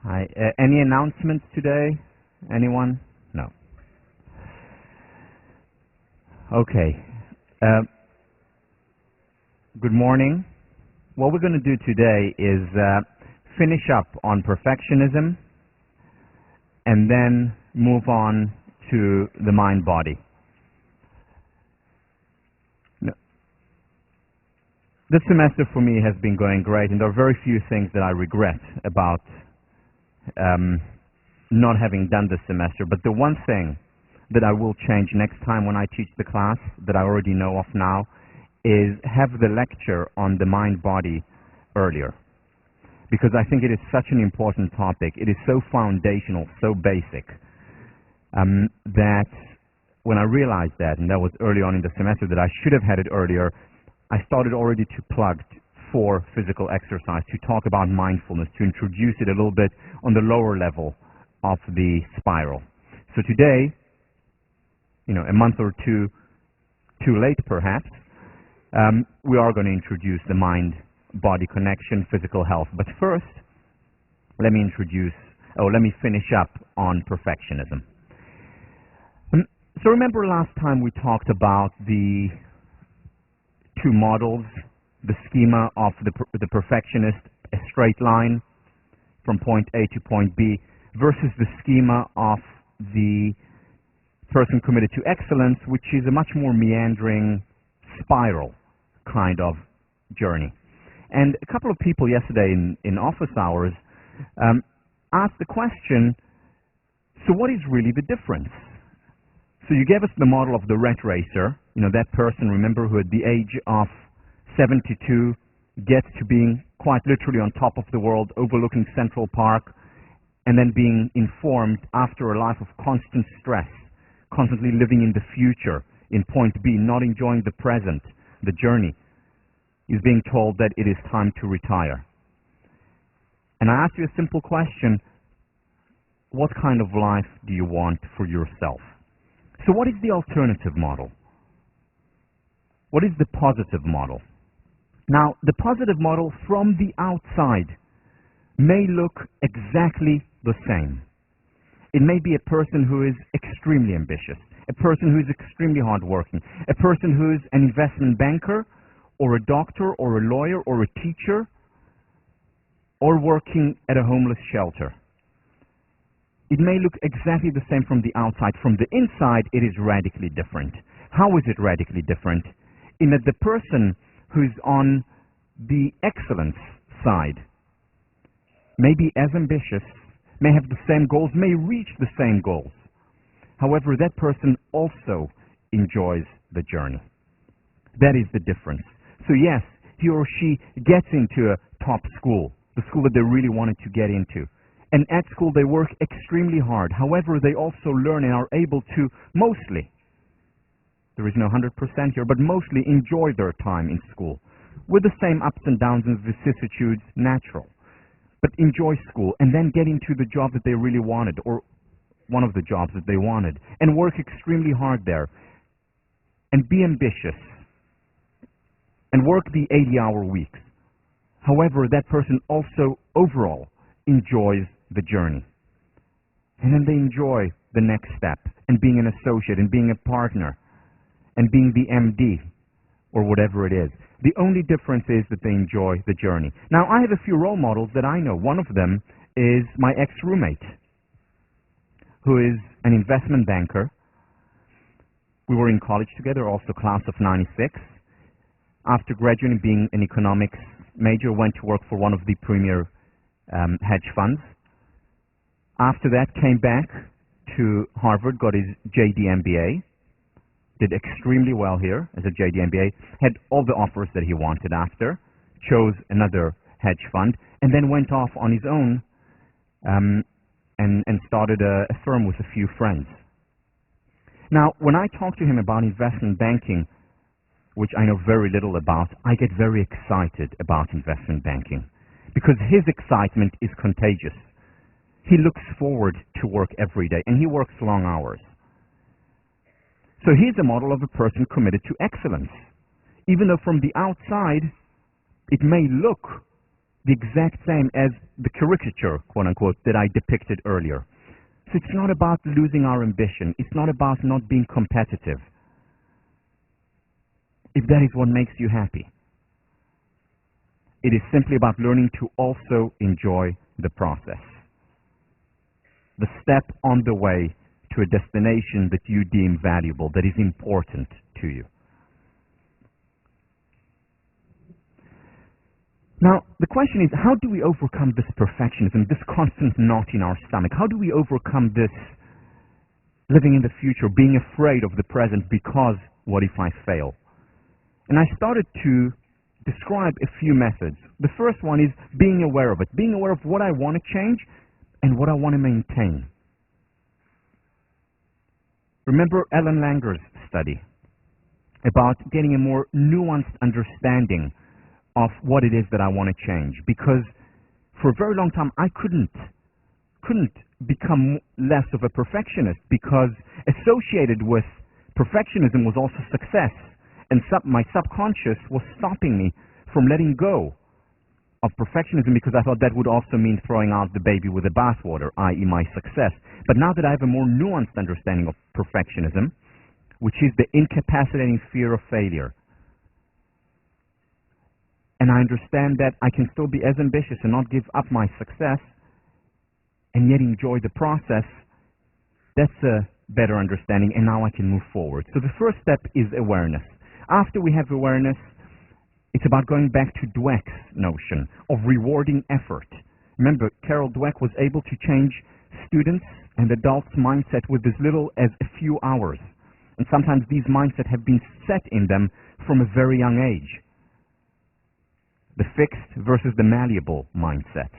Hi. Any announcements today? Anyone? No. Okay. Good morning. What we're going to do today is finish up on perfectionism and then move on to the mind-body. This semester for me has been going great, and there are very few things that I regret about not having done this semester. But the one thing that I will change next time when I teach the class, that I already know of now, is have the lecture on the mind-body earlier. Because I think it is such an important topic. It is so foundational, so basic, that when I realized that, and that was early on in the semester, that I should have had it earlier, I started already to plug for physical exercise, to talk about mindfulness, to introduce it a little bit on the lower level of the spiral. So today, a month or two too late perhaps, we are going to introduce the mind-body connection, physical health. But first, let me finish up on perfectionism. So remember last time we talked about the two models, the schema of the perfectionist, a straight line from point A to point B, versus the schema of the person committed to excellence, which is a much more meandering spiral kind of journey. And a couple of people yesterday in office hours asked the question, so what is really the difference? So you gave us the model of the rat racer, that person, remember, who at the age of 72 gets to being quite literally on top of the world, overlooking Central Park, and then being informed after a life of constant stress, constantly living in the future, in point B, not enjoying the present, the journey, is being told that it is time to retire. And I asked you a simple question: what kind of life do you want for yourself? So what is the alternative model? What is the positive model? Now, the positive model from the outside may look exactly the same. It may be a person who is extremely ambitious, a person who is extremely hardworking, a person who is an investment banker, or a doctor, or a lawyer, or a teacher, or working at a homeless shelter. It may look exactly the same from the outside. From the inside, it is radically different. How is it radically different? In that the person who's on the excellence side may be as ambitious, may have the same goals, may reach the same goals. However, that person also enjoys the journey. That is the difference. So yes, he or she gets into a top school, the school that they really wanted to get into. And at school they work extremely hard. However, they also learn and are able to mostly, there is no 100% here, but mostly enjoy their time in school, with the same ups and downs and vicissitudes natural. But enjoy school and then get into the job that they really wanted, or one of the jobs that they wanted, and work extremely hard there, and be ambitious, and work the 80-hour weeks. However, that person also overall enjoys the journey. And then they enjoy the next step, and being an associate, and being a partner, and being the MD, or whatever it is. The only difference is that they enjoy the journey. Now, I have a few role models that I know. One of them is my ex-roommate, who is an investment banker. We were in college together, also class of 96. After graduating, being an economics major, went to work for one of the premier hedge funds. After that, came back to Harvard, got his JD MBA, did extremely well here as a JD MBA, had all the offers that he wanted after, chose another hedge fund, and then went off on his own and started a firm with a few friends. Now, when I talk to him about investment banking, which I know very little about, I get very excited about investment banking, because his excitement is contagious. He looks forward to work every day, and he works long hours. So he's a model of a person committed to excellence. Even though from the outside, it may look the exact same as the caricature, quote unquote, that I depicted earlier. So it's not about losing our ambition. It's not about not being competitive. If that is what makes you happy. It is simply about learning to also enjoy the process. The step on the way to a destination that you deem valuable, that is important to you. Now, the question is, how do we overcome this perfectionism, this constant knot in our stomach? How do we overcome this living in the future, being afraid of the present because what if I fail? And I started to describe a few methods. The first one is being aware of it, being aware of what I want to change and what I want to maintain. Remember Ellen Langer's study about getting a more nuanced understanding of what it is that I want to change, because for a very long time I couldn't become less of a perfectionist, because associated with perfectionism was also success, and my subconscious was stopping me from letting go of perfectionism, because I thought that would also mean throwing out the baby with the bathwater, i.e. my success. But now that I have a more nuanced understanding of perfectionism, which is the incapacitating fear of failure, and I understand that I can still be as ambitious and not give up my success and yet enjoy the process, that's a better understanding, and now I can move forward. So the first step is awareness. After we have awareness, it's about going back to Dweck's notion of rewarding effort. Remember, Carol Dweck was able to change students' and adults' mindset with as little as a few hours. And sometimes these mindsets have been set in them from a very young age. The fixed versus the malleable mindset.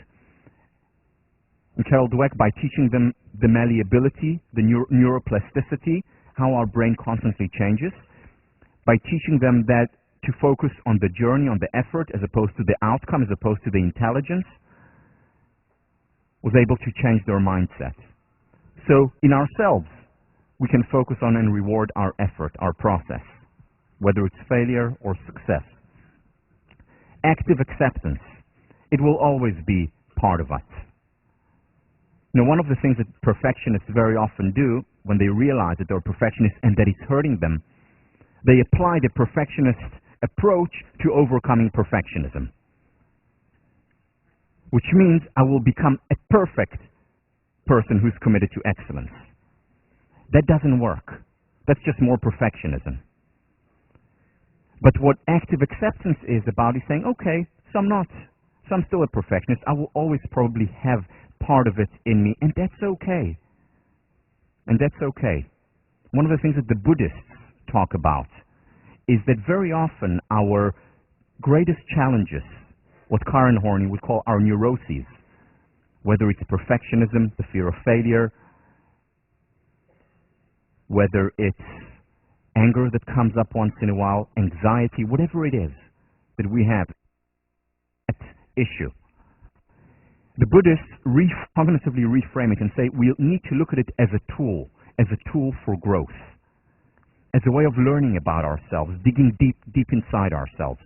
And Carol Dweck, by teaching them the malleability, the neuroplasticity, how our brain constantly changes, by teaching them that to focus on the journey, on the effort, as opposed to the outcome, as opposed to the intelligence, was able to change their mindset. So in ourselves, we can focus on and reward our effort, our process, whether it's failure or success. Active acceptance. It will always be part of us. Now, one of the things that perfectionists very often do when they realize that they're perfectionists and that it's hurting them, they apply the perfectionist approach to overcoming perfectionism, which means I will become a perfect person who's committed to excellence. That doesn't work. That's just more perfectionism. But what active acceptance is about is saying, okay, so I'm still a perfectionist. I will always probably have part of it in me, and that's okay. And that's okay. One of the things that the Buddhists talk about is that very often our greatest challenges, what Karen Horney would call our neuroses, whether it's perfectionism, the fear of failure, whether it's anger that comes up once in a while, anxiety, whatever it is that we have, that issue. The Buddhists cognitively reframe it and say we need to look at it as a tool for growth, as a way of learning about ourselves, digging deep inside ourselves,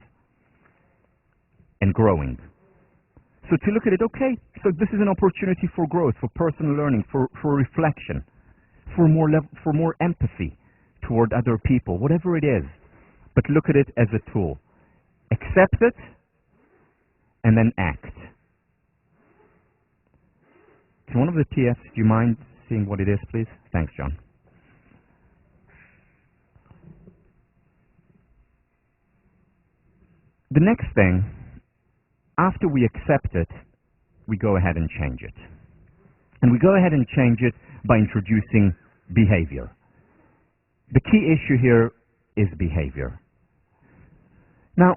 and growing. So to look at it, okay, so this is an opportunity for growth, for personal learning, for reflection, for more empathy toward other people, whatever it is. But look at it as a tool. Accept it, and then act. So one of the TFs, do you mind seeing what it is, please? Thanks, John. The next thing, after we accept it, we go ahead and change it. And we go ahead and change it by introducing behavior. The key issue here is behavior. Now,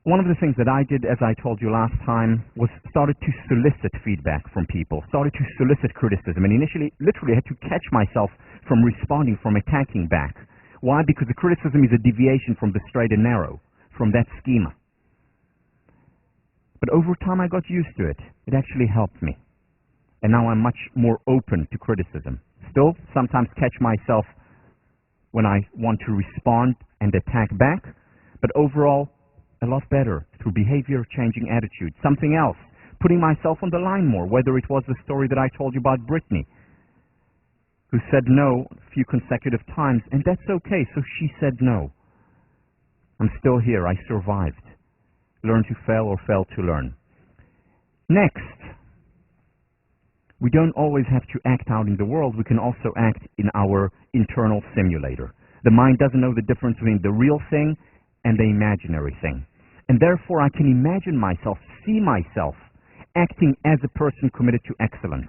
one of the things that I did, as I told you last time, was started to solicit feedback from people, started to solicit criticism, and initially literally had to catch myself from responding, from attacking back. Why? Because the criticism is a deviation from the straight and narrow, from that schema. But over time I got used to it. It actually helped me. And now I'm much more open to criticism. Still, sometimes catch myself when I want to respond and attack back, but overall, a lot better through behavior changing attitude. Something else, putting myself on the line more, whether it was the story that I told you about Brittany, who said no a few consecutive times, and that's okay, so she said no. I'm still here, I survived. Learn to fail or fail to learn. Next, we don't always have to act out in the world, we can also act in our internal simulator. The mind doesn't know the difference between the real thing and the imaginary thing. And therefore I can imagine myself, see myself, acting as a person committed to excellence.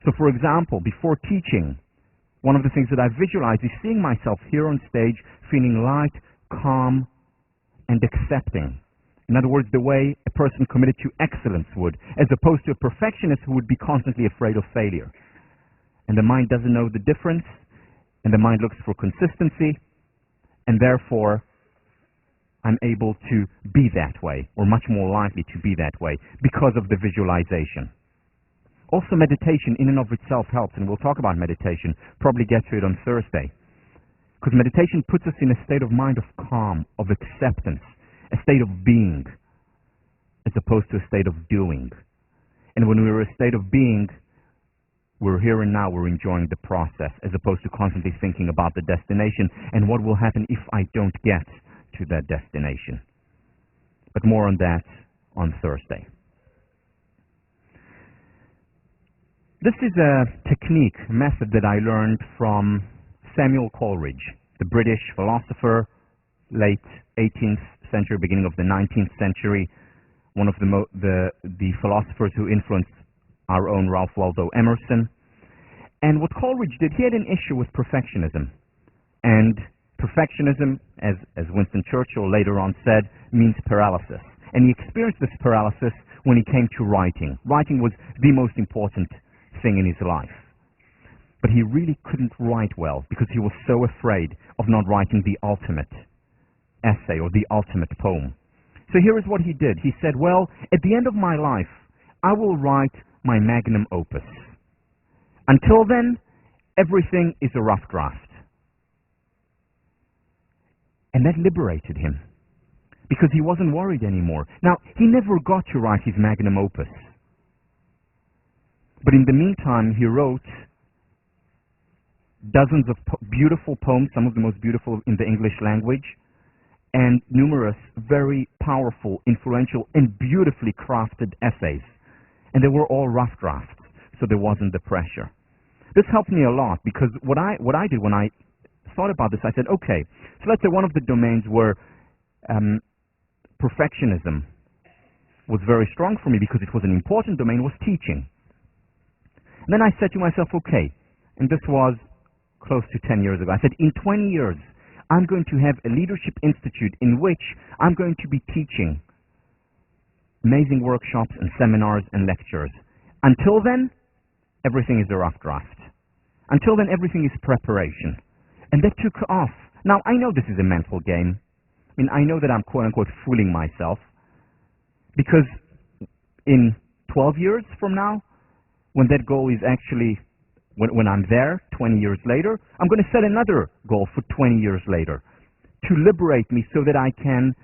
So for example, before teaching, one of the things that I visualize is seeing myself here on stage, feeling light, calm, and accepting. In other words, the way a person committed to excellence would, as opposed to a perfectionist who would be constantly afraid of failure. And the mind doesn't know the difference, and the mind looks for consistency, and therefore I'm able to be that way, or much more likely to be that way, because of the visualization. Also, meditation in and of itself helps, and we'll talk about meditation, probably get to it on Thursday. Because meditation puts us in a state of mind of calm, of acceptance, a state of being, as opposed to a state of doing. And when we're in a state of being, we're here and now, we're enjoying the process, as opposed to constantly thinking about the destination and what will happen if I don't get to that destination. But more on that on Thursday. This is a technique, a method that I learned from Samuel Coleridge, the British philosopher, late 18th century, beginning of the 19th century, one of the philosophers who influenced our own Ralph Waldo Emerson. And what Coleridge did, he had an issue with perfectionism. And perfectionism, as Winston Churchill later on said, means paralysis. And he experienced this paralysis when he came to writing. Writing was the most important thing in his life. But he really couldn't write well because he was so afraid of not writing the ultimate essay or the ultimate poem. So here is what he did. He said, well, at the end of my life, I will write my magnum opus. Until then, everything is a rough draft. And that liberated him because he wasn't worried anymore. Now, he never got to write his magnum opus. But in the meantime, he wrote dozens of beautiful poems, some of the most beautiful in the English language, and numerous very powerful, influential, and beautifully crafted essays. And they were all rough drafts, so there wasn't the pressure. This helped me a lot because what I did when I thought about this, I said, okay, so let's say one of the domains where perfectionism was very strong for me because it was an important domain, was teaching. And then I said to myself, okay, and this was close to 10 years ago, I said, in 20 years, I'm going to have a leadership institute in which I'm going to be teaching amazing workshops and seminars and lectures. Until then, everything is a rough draft. Until then, everything is preparation. And that took off. Now, I know this is a mental game. I mean, I know that I'm quote-unquote fooling myself because in 12 years from now, when that goal is actually, when I'm there 20 years later, I'm going to set another goal for 20 years later to liberate me so that I can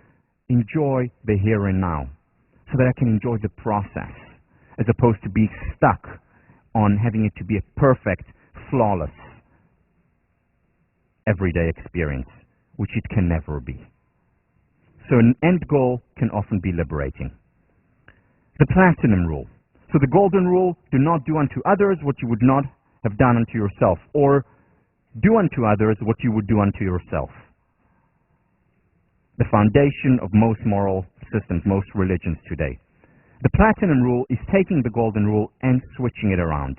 enjoy the here and now, so that I can enjoy the process, as opposed to being stuck on having it to be a perfect, flawless, everyday experience, which it can never be. So an end goal can often be liberating. The platinum rule. So the golden rule, do not do unto others what you would not have done unto yourself, or do unto others what you would do unto yourself. The foundation of most moral systems, most religions today. The platinum rule is taking the golden rule and switching it around.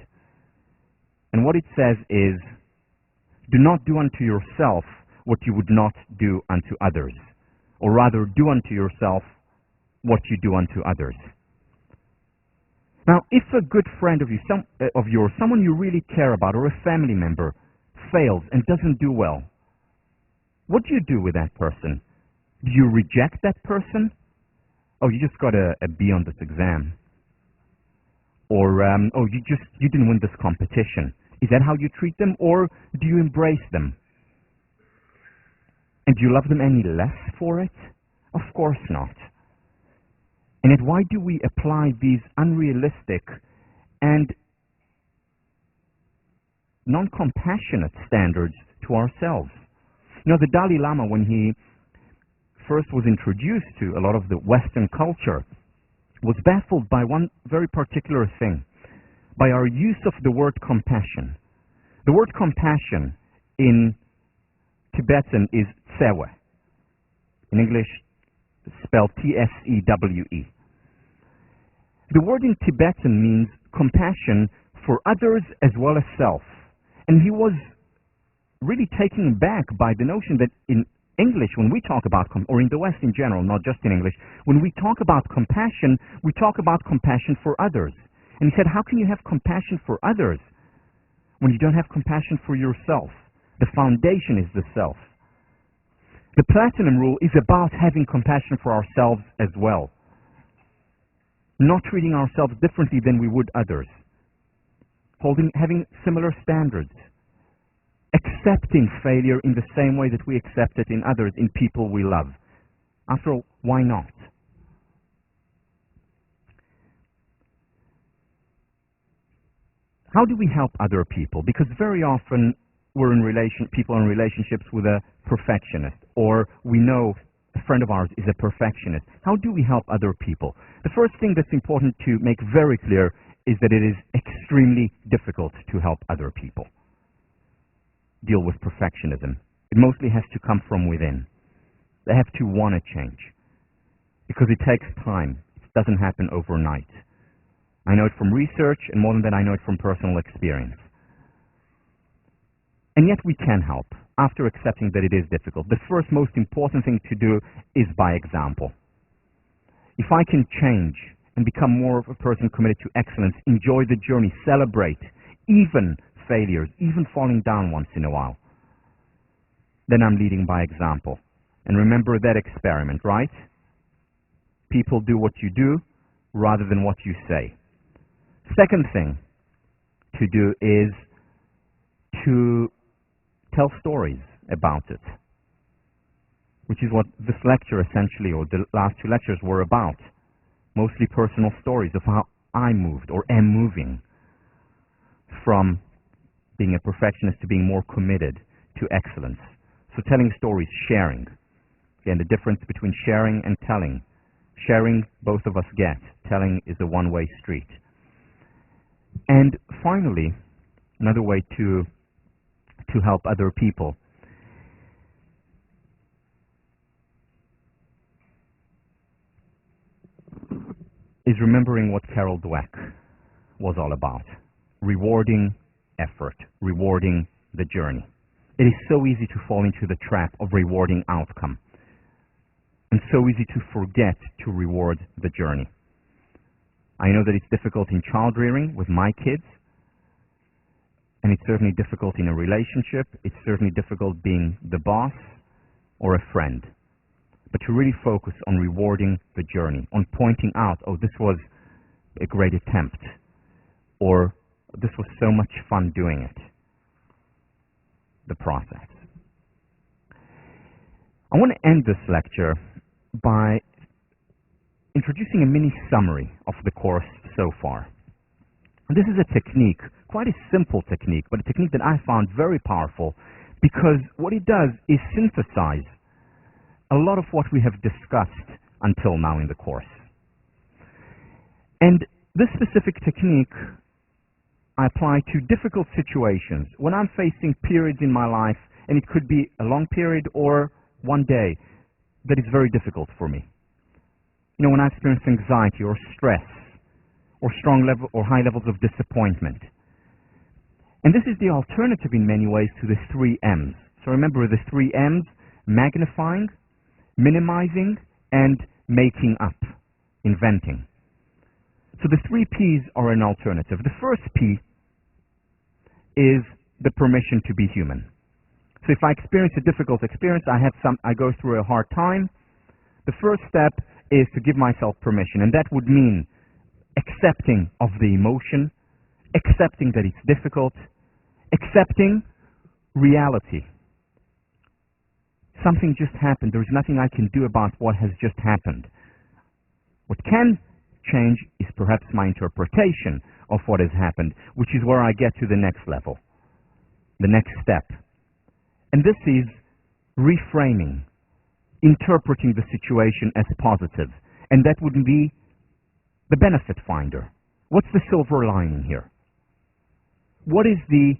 And what it says is, do not do unto yourself what you would not do unto others, or rather do unto yourself what you do unto others. Now, if a good friend of yours, someone you really care about, or a family member, fails and doesn't do well, what do you do with that person? Do you reject that person? Oh, you just got a B on this exam. Or, oh, you didn't win this competition. Is that how you treat them? Or do you embrace them? And do you love them any less for it? Of course not. And yet why do we apply these unrealistic and non-compassionate standards to ourselves? You know, the Dalai Lama, when he first was introduced to a lot of the Western culture, was baffled by one very particular thing, by our use of the word compassion. The word compassion in Tibetan is tsewe. In English, spelled T-S-E-W-E. The word in Tibetan means compassion for others as well as self. And he was really taken aback by the notion that in English, when we talk about, or in the West in general, not just in English, when we talk about compassion, we talk about compassion for others. And he said, how can you have compassion for others when you don't have compassion for yourself? The foundation is the self. The Platinum Rule is about having compassion for ourselves as well. Not treating ourselves differently than we would others. Having similar standards. Accepting failure in the same way that we accept it in others, in people we love. After all, why not? How do we help other people? Because very often people are in relationships with a perfectionist, or we know a friend of ours is a perfectionist. How do we help other people? The first thing that's important to make very clear is that it is extremely difficult to help other people deal with perfectionism. It mostly has to come from within. They have to want to change, because it takes time. It doesn't happen overnight. I know it from research, and more than that, I know it from personal experience. And yet we can help, after accepting that it is difficult. The first most important thing to do is by example. If I can change and become more of a person committed to excellence, enjoy the journey, celebrate, even failures, even falling down once in a while, then I'm leading by example. And remember that experiment, right? People do what you do rather than what you say. Second thing to do is to tell stories about it, which is what this lecture essentially, or the last two lectures, were about. Mostly personal stories of how I moved or am moving from being a perfectionist to being more committed to excellence. So telling stories, sharing. Again, the difference between sharing and telling. Sharing, both of us get. Telling is a one-way street. And finally, another way to help other people is remembering what Carol Dweck was all about. Rewarding effort, rewarding the journey. It is so easy to fall into the trap of rewarding outcome, and so easy to forget to reward the journey. I know that it's difficult in child rearing with my kids, and it's certainly difficult in a relationship. It's certainly difficult being the boss or a friend. But to really focus on rewarding the journey, on pointing out, oh, this was a great attempt, or this was so much fun doing it, the process. I want to end this lecture by introducing a mini summary of the course so far. And this is a technique, quite a simple technique, but a technique that I found very powerful, because what it does is synthesize a lot of what we have discussed until now in the course. And this specific technique I apply to difficult situations. When I'm facing periods in my life, and it could be a long period or one day, that is very difficult for me. You know, when I experience anxiety or stress, or high levels of disappointment. And this is the alternative in many ways to the 3 M's. So remember the 3 M's: magnifying, minimizing, and making up, inventing. So the 3 P's are an alternative. The first P is the permission to be human. So if I experience a difficult experience, I go through a hard time, the first step is to give myself permission, and that would mean accepting of the emotion, accepting that it's difficult, accepting reality. Something just happened. There's nothing I can do about what has just happened. What can change is perhaps my interpretation of what has happened, which is where I get to the next level, the next step. And this is reframing, interpreting the situation as positive. And that would be the benefit finder. What's the silver lining here? What is the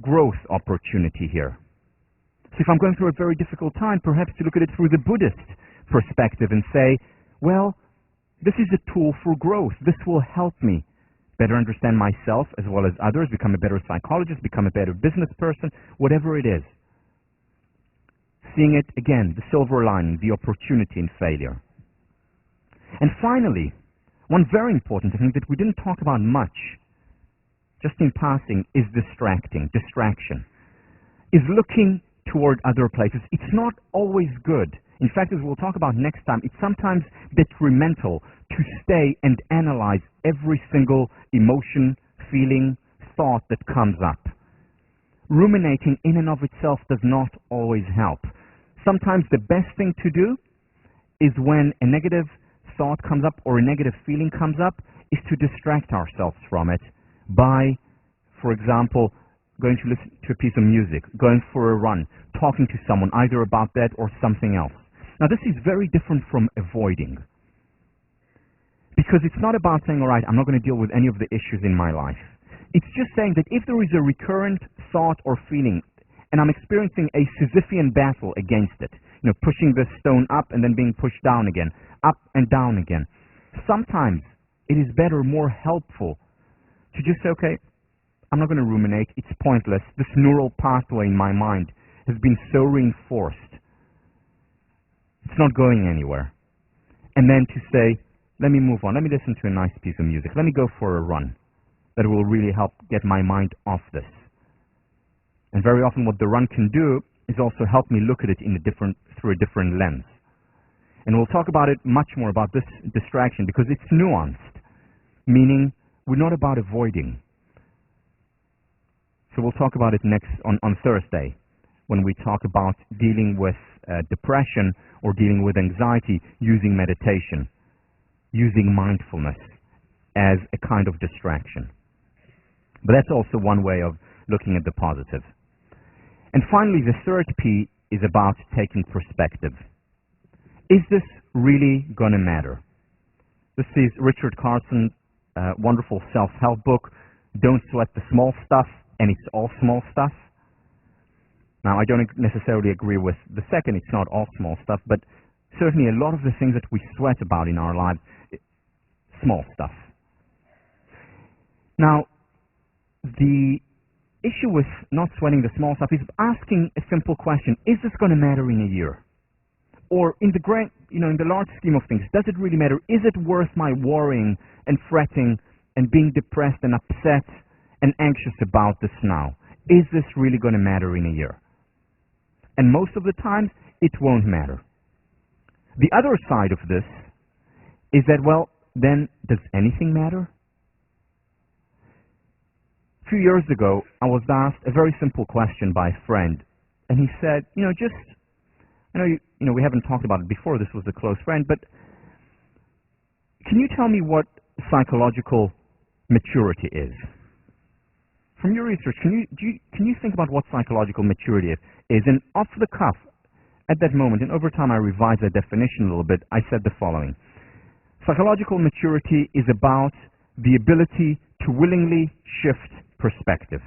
growth opportunity here? So if I'm going through a very difficult time, perhaps to look at it through the Buddhist perspective and say, well, this is a tool for growth. This will help me better understand myself as well as others, become a better psychologist, become a better business person, whatever it is. Seeing it, again, the silver lining, the opportunity in failure. And finally, one very important thing that we didn't talk about much, just in passing, is distraction, is looking toward other places. It's not always good. In fact, as we'll talk about next time, it's sometimes detrimental to stay and analyze every single emotion, feeling, thought that comes up. Ruminating in and of itself does not always help. Sometimes the best thing to do is when a negative thought comes up or a negative feeling comes up, is to distract ourselves from it by, for example, going to listen to a piece of music, going for a run, talking to someone either about that or something else. Now this is very different from avoiding, because it's not about saying, all right, I'm not going to deal with any of the issues in my life. It's just saying that if there is a recurrent thought or feeling and I'm experiencing a Sisyphean battle against it, pushing the stone up and then being pushed down again, up and down again, sometimes it is better, more helpful to just say, okay, I'm not going to ruminate, it's pointless. This neural pathway in my mind has been so reinforced. It's not going anywhere. And then to say, let me move on, let me listen to a nice piece of music, let me go for a run. That will really help get my mind off this. And very often what the run can do is also help me look at it through a different lens. And we'll talk about it much more about this distraction because it's nuanced, meaning we're not about avoiding. So we'll talk about it next on Thursday when we talk about dealing with depression or dealing with anxiety using meditation, using mindfulness as a kind of distraction. But that's also one way of looking at the positive. And finally, the third P is about taking perspective. Is this really going to matter? This is Richard Carson's wonderful self-help book, Don't Sweat the Small Stuff, and it's all small stuff. Now, I don't necessarily agree with the second, it's not all small stuff, but certainly a lot of the things that we sweat about in our lives, small stuff. Now, the issue with not sweating the small stuff is asking a simple question: is this going to matter in a year? Or in the grand, in the large scheme of things, does it really matter? Is it worth my worrying and fretting and being depressed and upset and anxious about this now? Is this really going to matter in a year? And most of the time, it won't matter. The other side of this is that, well, then does anything matter? A few years ago, I was asked a very simple question by a friend, and he said, I know we haven't talked about it before, this was a close friend, but can you tell me what psychological maturity is? From your research, can you think about what psychological maturity is? And off the cuff, at that moment, and over time I revised that definition a little bit, I said the following. Psychological maturity is about the ability to willingly shift perspective.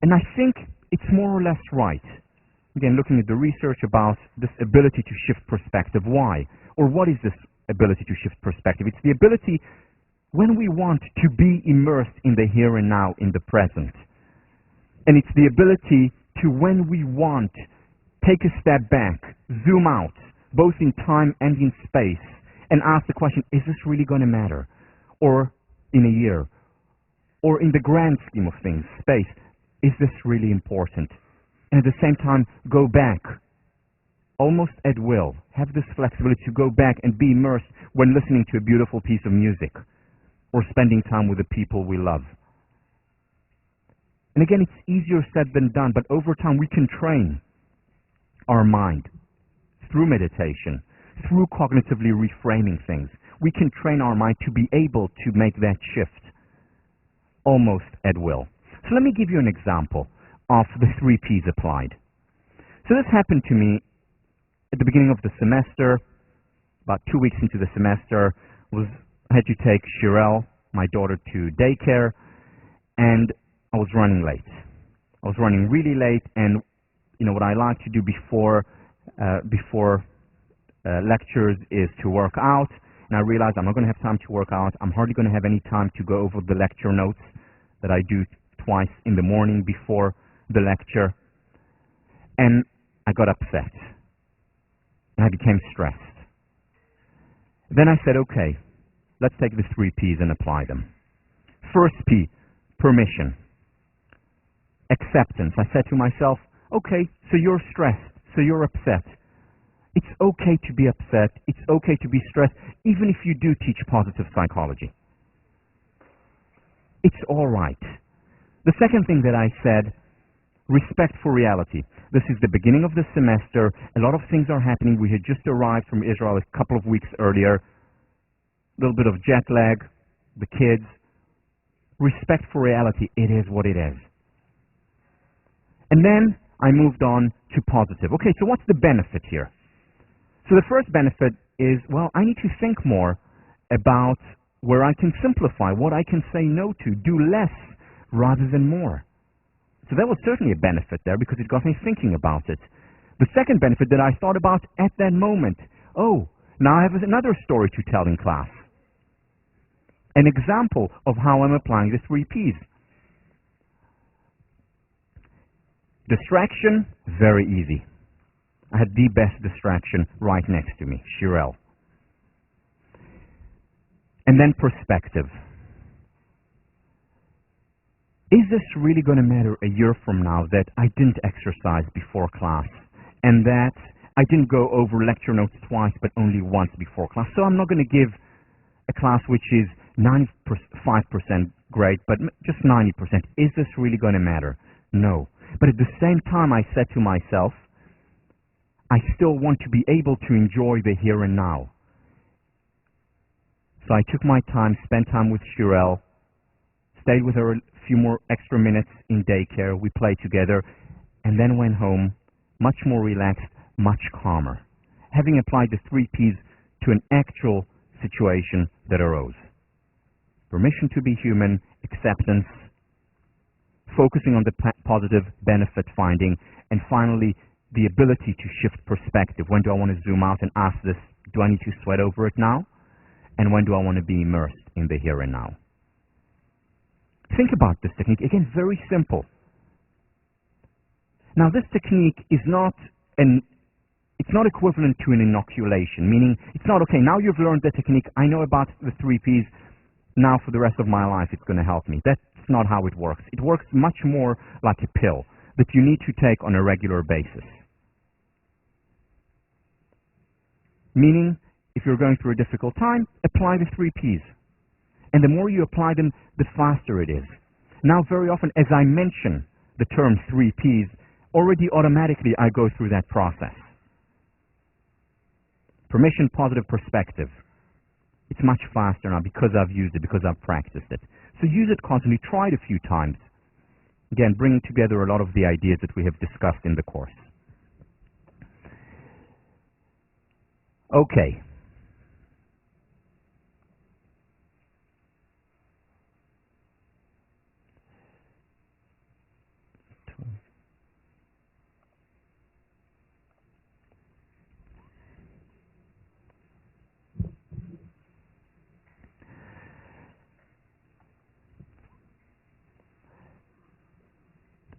And I think it's more or less right. Again, looking at the research about this ability to shift perspective. Why? Or what is this ability to shift perspective? It's the ability, when we want, to be immersed in the here and now, in the present. And it's the ability to, when we want, take a step back, zoom out, both in time and in space, and ask the question, is this really going to matter? Or in a year? Or in the grand scheme of things, space, is this really important? And at the same time, go back, almost at will. Have this flexibility to go back and be immersed when listening to a beautiful piece of music or spending time with the people we love. And again, it's easier said than done, but over time we can train our mind through meditation, through cognitively reframing things. We can train our mind to be able to make that shift almost at will. So let me give you an example of the 3 Ps applied. So this happened to me at the beginning of the semester, about 2 weeks into the semester. I had to take Shirelle, my daughter, to daycare, and I was running late. I was running really late, and what I like to do before lectures is to work out, and I realized I'm not going to have time to work out. I'm hardly going to have any time to go over the lecture notes that I do twice in the morning before the lecture, and I got upset, and I became stressed. Then I said, okay, let's take the 3 Ps and apply them. First P, permission. Acceptance. I said to myself, okay, so you're stressed, so you're upset. It's okay to be upset. It's okay to be stressed, even if you do teach positive psychology. It's all right. The second thing that I said, respect for reality. This is the beginning of the semester. A lot of things are happening. We had just arrived from Israel a couple of weeks earlier. A little bit of jet lag, the kids. Respect for reality. It is what it is. And then I moved on to positive. Okay, so what's the benefit here? So the first benefit is, well, I need to think more about where I can simplify, what I can say no to, do less rather than more. So that was certainly a benefit there because it got me thinking about it. The second benefit that I thought about at that moment, oh, now I have another story to tell in class. An example of how I'm applying the 3 Ps. Distraction, very easy. I had the best distraction right next to me, Shirelle. And then perspective. Is this really going to matter a year from now that I didn't exercise before class and that I didn't go over lecture notes twice but only once before class? So I'm not going to give a class which is 95% great, but just 90%. Is this really going to matter? No. But at the same time, I said to myself, I still want to be able to enjoy the here and now. So I took my time, spent time with Shirelle, stayed with her a few more extra minutes in daycare, we played together, and then went home much more relaxed, much calmer, having applied the 3 Ps to an actual situation that arose. Permission to be human, acceptance, focusing on the positive benefit finding, and finally, the ability to shift perspective. When do I want to zoom out and ask this, do I need to sweat over it now? And when do I want to be immersed in the here and now? Think about this technique. Again, very simple. Now, this technique is not equivalent to an inoculation, meaning it's not, okay, now you've learned the technique, I know about the 3 Ps, now for the rest of my life it's going to help me. That's not how it works. It works much more like a pill that you need to take on a regular basis. Meaning, if you're going through a difficult time, apply the 3 Ps. And the more you apply them, the faster it is. Now, very often, as I mention the term 3 Ps, already automatically I go through that process. Permission, positive perspective. It's much faster now because I've used it, because I've practiced it. So use it constantly. Try it a few times. Again, bringing together a lot of the ideas that we have discussed in the course. Okay.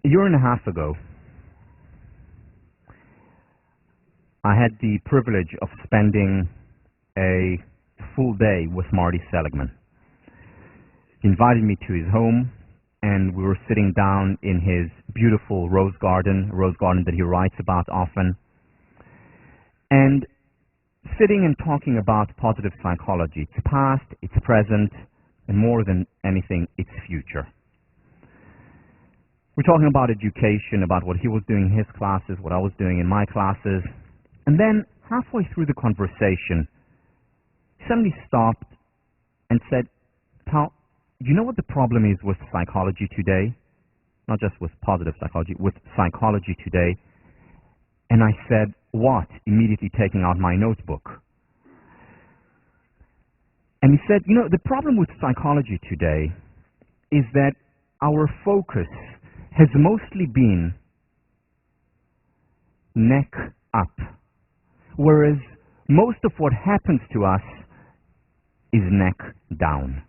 A year and a half ago, I had the privilege of spending a full day with Marty Seligman. He invited me to his home, and we were sitting down in his beautiful rose garden that he writes about often, and sitting and talking about positive psychology, its past, its present, and more than anything, its future. We're talking about education, about what he was doing in his classes, what I was doing in my classes. And then, halfway through the conversation, he suddenly stopped and said, Tal, do you know what the problem is with psychology today? Not just with positive psychology, with psychology today. And I said, what? Immediately taking out my notebook. And he said, you know, the problem with psychology today is that our focus has mostly been neck up, whereas most of what happens to us is neck down.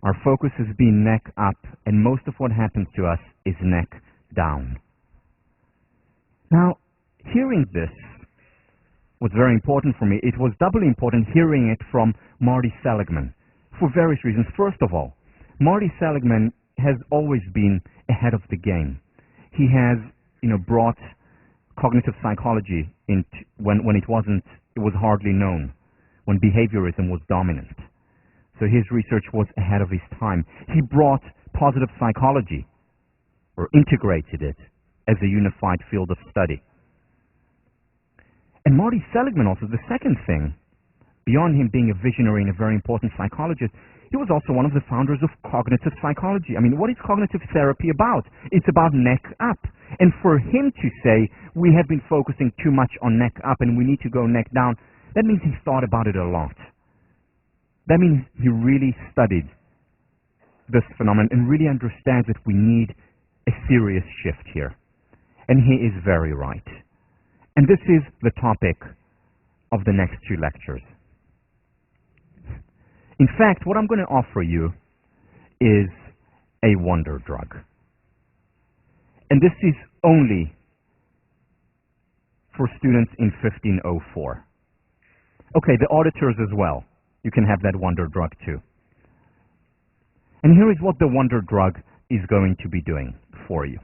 Our focus has been neck up, and most of what happens to us is neck down. Now, hearing this was very important for me. It was doubly important hearing it from Marty Seligman for various reasons. First of all, Marty Seligman has always been ahead of the game. He has, brought cognitive psychology when it was hardly known, when behaviorism was dominant. So his research was ahead of his time. He brought positive psychology, or integrated it, as a unified field of study. And Marty Seligman also, the second thing, beyond him being a visionary and a very important psychologist, he was also one of the founders of cognitive psychology. I mean, what is cognitive therapy about? It's about neck up. And for him to say, we have been focusing too much on neck up and we need to go neck down, that means he thought about it a lot. That means he really studied this phenomenon and really understands that we need a serious shift here. And he is very right. And this is the topic of the next two lectures. In fact, what I'm going to offer you is a wonder drug. And this is only for students in 1504. Okay, the auditors as well. You can have that wonder drug too. And here is what the wonder drug is going to be doing for you.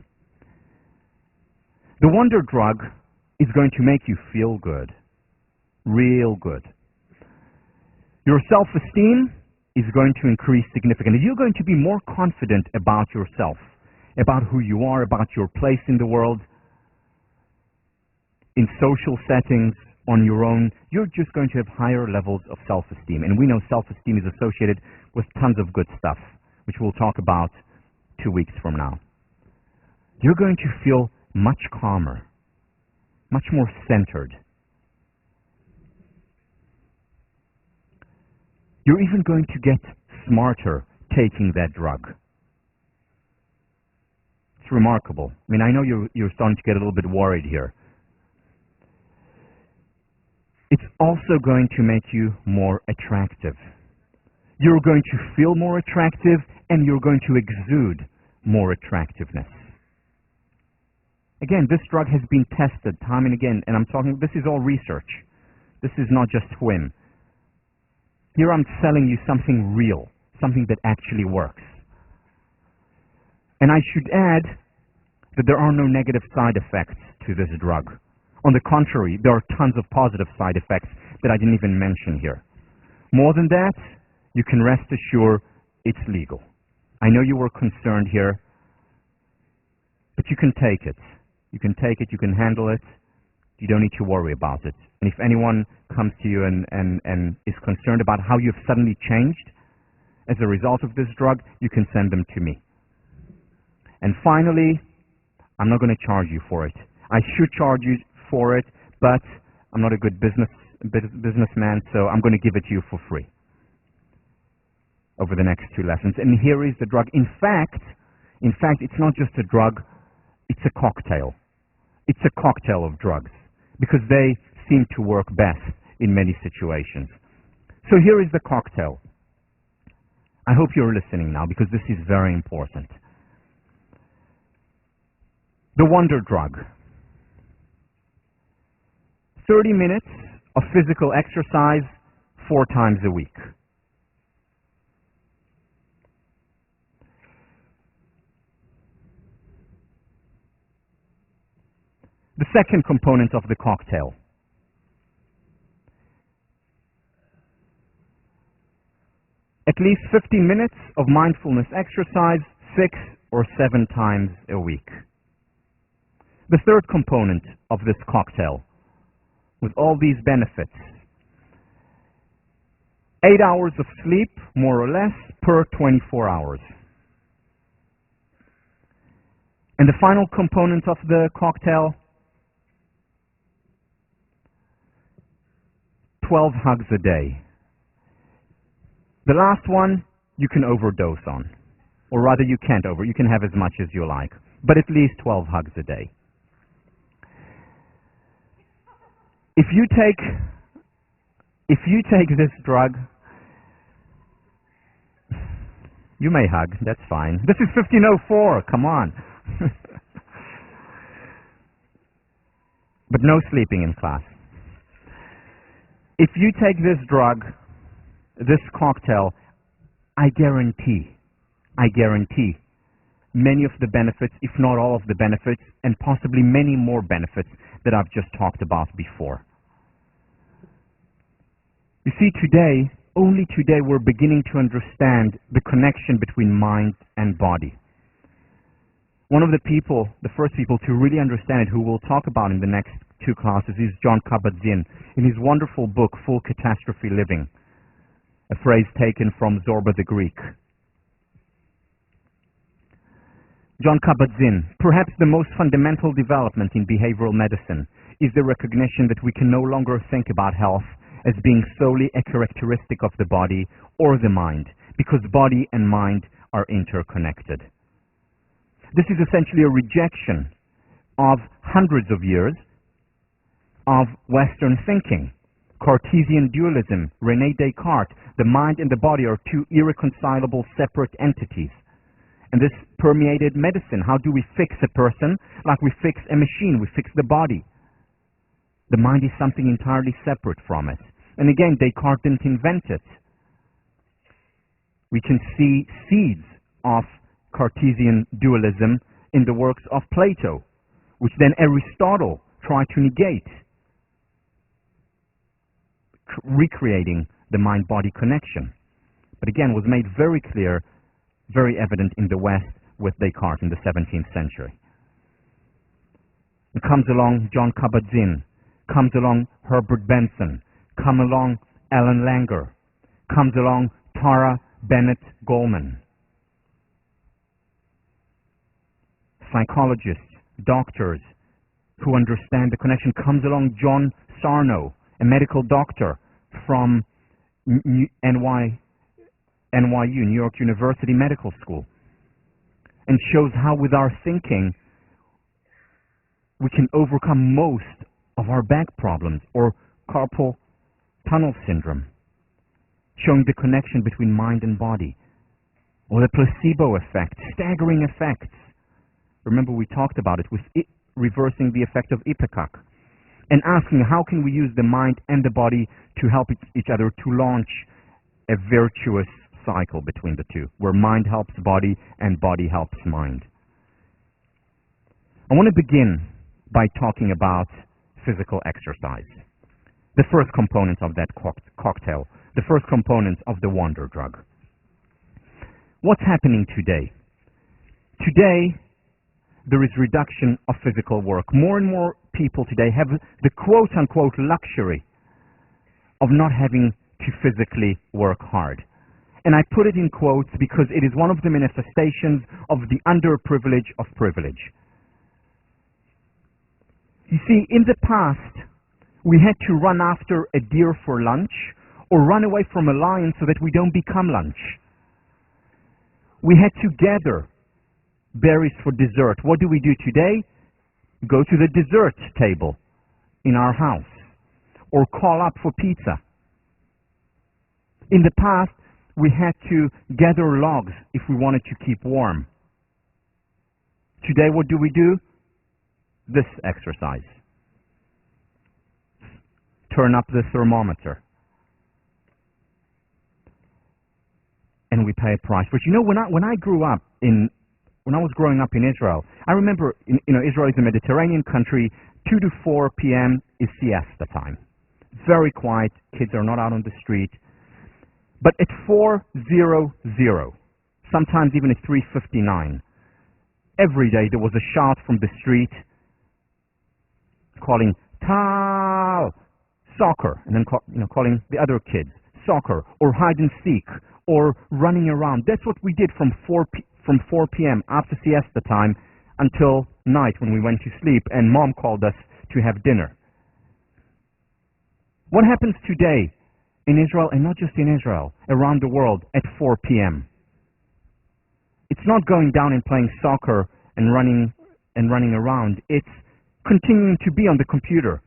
The wonder drug is going to make you feel good, real good. Your self-esteem is going to increase significantly. You're going to be more confident about yourself, about who you are, about your place in the world, in social settings, on your own. You're just going to have higher levels of self-esteem. And we know self-esteem is associated with tons of good stuff, which we'll talk about 2 weeks from now. You're going to feel much calmer, much more centered. You're even going to get smarter taking that drug. It's remarkable. I mean, I know you're starting to get a little bit worried here. It's also going to make you more attractive. You're going to feel more attractive, and you're going to exude more attractiveness. Again, this drug has been tested time and again, and this is all research. This is not just whim. Here I'm selling you something real, something that actually works. And I should add that there are no negative side effects to this drug. On the contrary, there are tons of positive side effects that I didn't even mention here. More than that, you can rest assured it's legal. I know you were concerned here, but you can take it. You can take it, you can handle it. You don't need to worry about it. And if anyone comes to you and is concerned about how you've suddenly changed as a result of this drug, you can send them to me. And finally, I'm not going to charge you for it. I should charge you for it, but I'm not a good businessman, so I'm going to give it to you for free over the next 2 lessons. And here is the drug. In fact, it's not just a drug, it's a cocktail. It's a cocktail of drugs, because they seem to work best in many situations. So here is the cocktail. I hope you're listening now, because this is very important. The wonder drug. 30 minutes of physical exercise 4 times a week. The second component of the cocktail. At least 15 minutes of mindfulness exercise 6 or 7 times a week. The third component of this cocktail, with all these benefits, 8 hours of sleep, more or less, per 24 hours. And the final component of the cocktail, 12 hugs a day. The last one, you can overdose on. Or rather, you can't you can have as much as you like. But at least 12 hugs a day. If you take this drug, you may hug, that's fine. This is 1504, come on. But no sleeping in class. If you take this drug, this cocktail, I guarantee many of the benefits, if not all of the benefits, and possibly many more benefits that I've just talked about before. You see, only today, we're beginning to understand the connection between mind and body. One of the first people to really understand it, who we'll talk about in the next 2 classes, is Jon Kabat-Zinn, in his wonderful book, Full Catastrophe Living, a phrase taken from Zorba the Greek. Jon Kabat-Zinn, perhaps the most fundamental development in behavioral medicine is the recognition that we can no longer think about health as being solely a characteristic of the body or the mind, because body and mind are interconnected. This is essentially a rejection of hundreds of years of Western thinking. Cartesian dualism, René Descartes, the mind and the body are 2 irreconcilable separate entities. And this permeated medicine. How do we fix a person? Like we fix a machine, we fix the body. The mind is something entirely separate from it. And again, Descartes didn't invent it. We can see seeds of Cartesian dualism in the works of Plato, which then Aristotle tried to negate, recreating the mind-body connection. But again, was made very clear, very evident in the West with Descartes in the 17th century. And comes along Jon Kabat-Zinn, comes along Herbert Benson, come along Alan Langer, comes along Tara Bennett Goldman. Psychologists, doctors who understand the connection. Comes along John Sarno, a medical doctor from NYU, New York University Medical School, and shows how with our thinking we can overcome most of our back problems or carpal tunnel syndrome, showing the connection between mind and body, or the placebo effect, staggering effects. Remember, we talked about it with reversing the effect of ipecac, and asking how can we use the mind and the body to help each other to launch a virtuous cycle between the two, where mind helps body and body helps mind. I want to begin by talking about physical exercise, the first component of that cocktail, the first component of the wonder drug. What's happening today? Today, there is reduction of physical work. More and more people today have the quote-unquote luxury of not having to physically work hard. And I put it in quotes because it is one of the manifestations of the underprivilege of privilege. You see, in the past, we had to run after a deer for lunch or run away from a lion so that we don't become lunch. We had to gather berries for dessert. What do we do today? Go to the dessert table in our house or call up for pizza. In the past, we had to gather logs if we wanted to keep warm. Today, what do? This exercise. Turn up the thermometer. And we pay a price. But you know, when I was growing up in Israel, I remember, Israel is a Mediterranean country. 2 to 4 p.m. is siesta time. Very quiet. Kids are not out on the street. But at 4:00, sometimes even at 3:59. Every day there was a shout from the street calling, "Tau! Soccer," and then calling the other kids, "Soccer," or hide and seek, or running around. That's what we did from 4 p.m. after siesta time until night when we went to sleep and Mom called us to have dinner. What happens today in Israel, and not just in Israel, around the world at 4 p.m.? It's not going down and playing soccer and running around. It's continuing to be on the computer.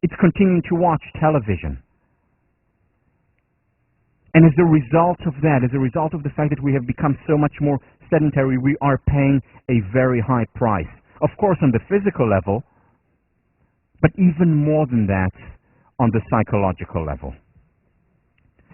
It's continuing to watch television. And as a result of that, as a result of the fact that we have become so much more sedentary, we are paying a very high price. Of course, on the physical level, but even more than that, on the psychological level.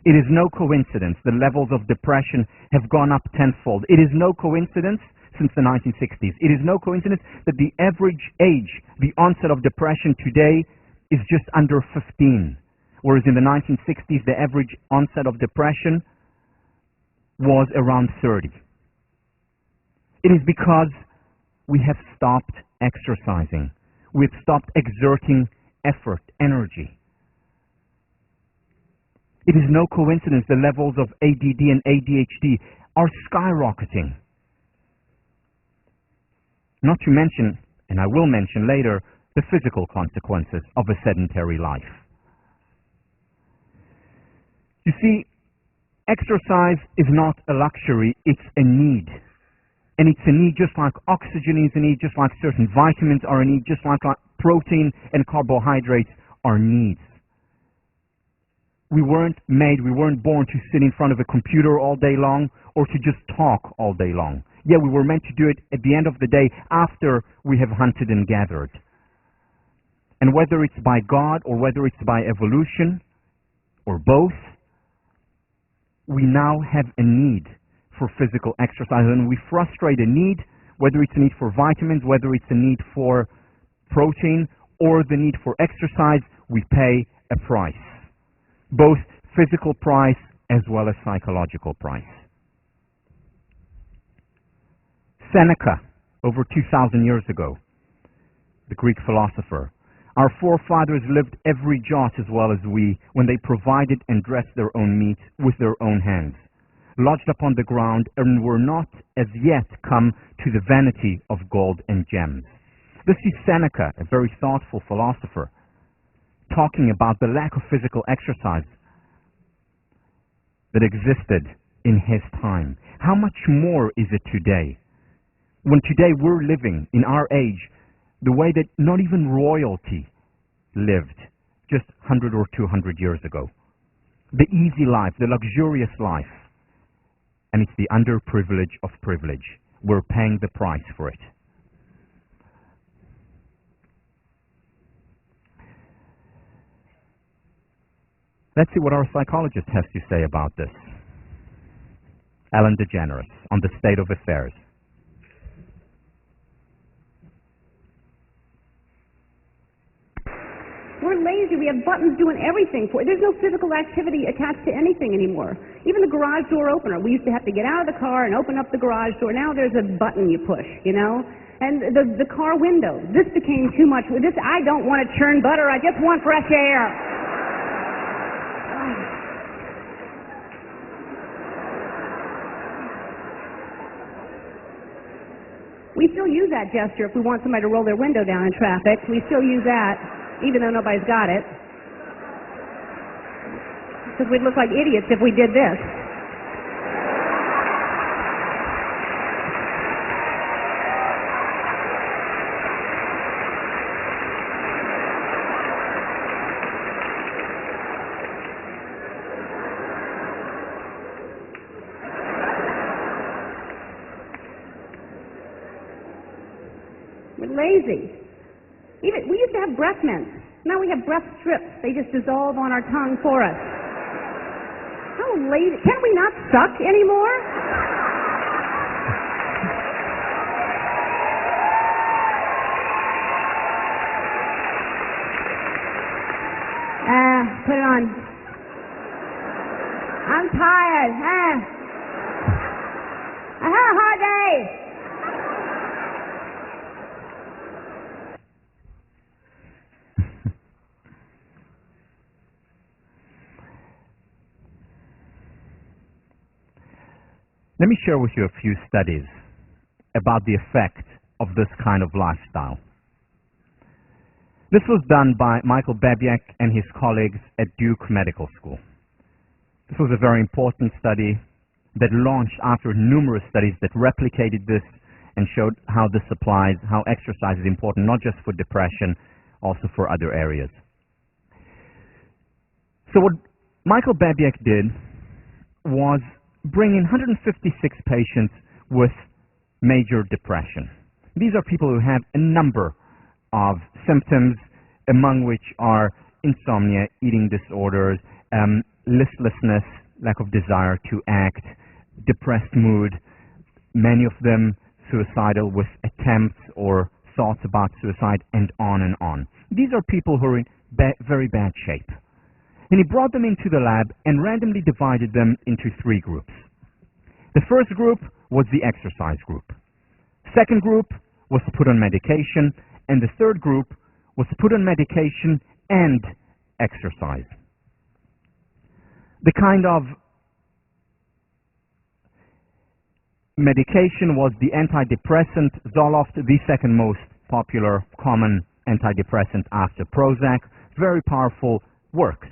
It is no coincidence the levels of depression have gone up tenfold. It is no coincidence since the 1960s. It is no coincidence that the average age, the onset of depression today is just under 15. Whereas in the 1960s, the average onset of depression was around 30. It is because we have stopped exercising. We've stopped exerting effort, energy. It is no coincidence the levels of ADD and ADHD are skyrocketing. Not to mention, and I will mention later, the physical consequences of a sedentary life. You see, exercise is not a luxury, it's a need. And it's a need just like oxygen is a need, just like certain vitamins are a need, just like protein and carbohydrates are needs. We weren't born to sit in front of a computer all day long or to just talk all day long. Yeah, we were meant to do it at the end of the day after we have hunted and gathered. And whether it's by God or whether it's by evolution or both, we now have a need for physical exercise, and we frustrate a need, whether it's a need for vitamins, whether it's a need for protein, or the need for exercise, we pay a price. Both physical price as well as psychological price. Seneca, over 2,000 years ago, the Greek philosopher, our forefathers lived every jot as well as we when they provided and dressed their own meat with their own hands, lodged upon the ground, and were not as yet come to the vanity of gold and gems. This is Seneca, a very thoughtful philosopher, talking about the lack of physical exercise that existed in his time. How much more is it today? When today we're living, in our age, the way that not even royalty lived just 100 or 200 years ago. The easy life, the luxurious life. And it's the underprivilege of privilege. We're paying the price for it. Let's see what our psychologist has to say about this. Ellen DeGeneres, on the state of affairs. We're lazy. We have buttons doing everything for it. There's no physical activity attached to anything anymore. Even the garage door opener. We used to have to get out of the car and open up the garage door. Now there's a button you push, you know? And the car window. This became too much. I don't want to churn butter. I just want fresh air. We still use that gesture if we want somebody to roll their window down in traffic. We still use that, even though nobody's got it. Because we'd look like idiots if we did this. We're lazy. Even we used to have breath mints. Now we have breath strips. They just dissolve on our tongue for us. How lazy. Can we not suck anymore? Put it on. I'm tired. Let me share with you a few studies about the effect of this kind of lifestyle. This was done by Michael Babiak and his colleagues at Duke Medical School. This was a very important study that launched after numerous studies that replicated this and showed how this applies, how exercise is important, not just for depression, also for other areas. So what Michael Babiak did was bring in 156 patients with major depression. These are people who have a number of symptoms, among which are insomnia, eating disorders, listlessness, lack of desire to act, depressed mood, many of them suicidal with attempts or thoughts about suicide, and on and on. These are people who are in very bad shape. And he brought them into the lab and randomly divided them into 3 groups. The first group was the exercise group. Second group was put on medication, and the third group was put on medication and exercise. The kind of medication was the antidepressant Zoloft, the second most popular common antidepressant after Prozac. Very powerful, works.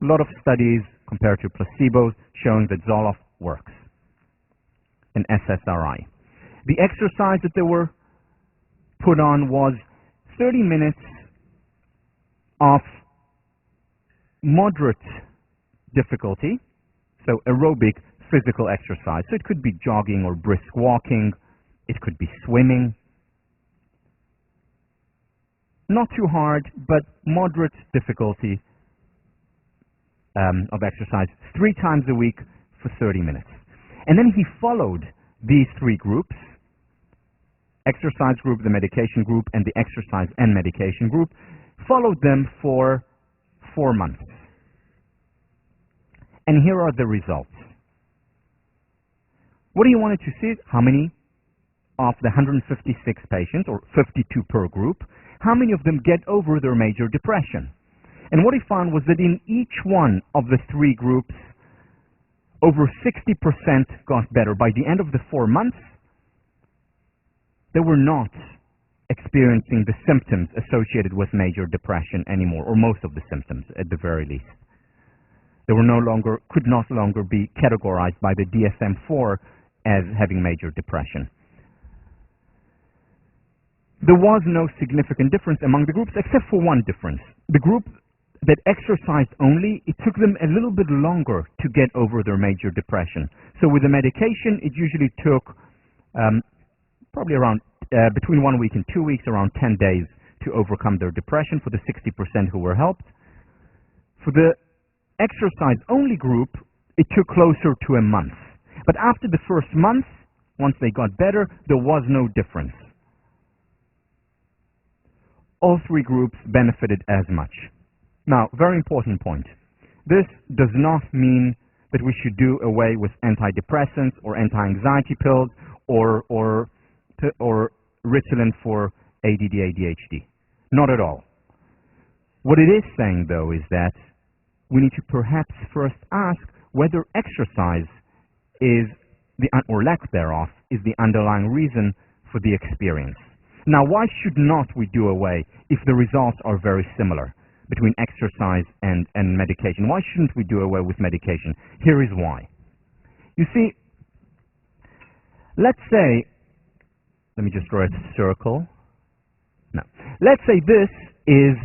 A lot of studies compared to placebos showing that Zoloft works. An SSRI. The exercise that they were put on was 30 minutes of moderate difficulty, so aerobic physical exercise. So it could be jogging or brisk walking, it could be swimming. Not too hard, but moderate difficulty of exercise 3 times a week for 30 minutes. And then he followed these 3 groups, exercise group, the medication group, and the exercise and medication group, followed them for 4 months. And here are the results. What he wanted to see is how many of the 156 patients, or 52 per group, how many of them get over their major depression. And what he found was that in each one of the 3 groups, over 60% got better. By the end of the 4 months, they were not experiencing the symptoms associated with major depression anymore, or most of the symptoms at the very least. They were could no longer be categorized by the DSM-4 as having major depression. There was no significant difference among the groups, except for one difference. The group that exercised only, it took them a little bit longer to get over their major depression. So with the medication, it usually took probably around between 1 week and 2 weeks, around 10 days to overcome their depression for the 60% who were helped. For the exercise-only group, it took closer to a month. But after the first month, once they got better, there was no difference. All 3 groups benefited as much. Now, very important point. This does not mean that we should do away with antidepressants or anti-anxiety pills or Ritalin for ADD, ADHD. Not at all. What it is saying, though, is that we need to perhaps first ask whether exercise is or lack thereof is the underlying reason for the experience. Now, why should not we do away if the results are very similar between exercise and medication? Why shouldn't we do away with medication? Here is why. You see, let's say, let me just draw a circle. No. Let's say this is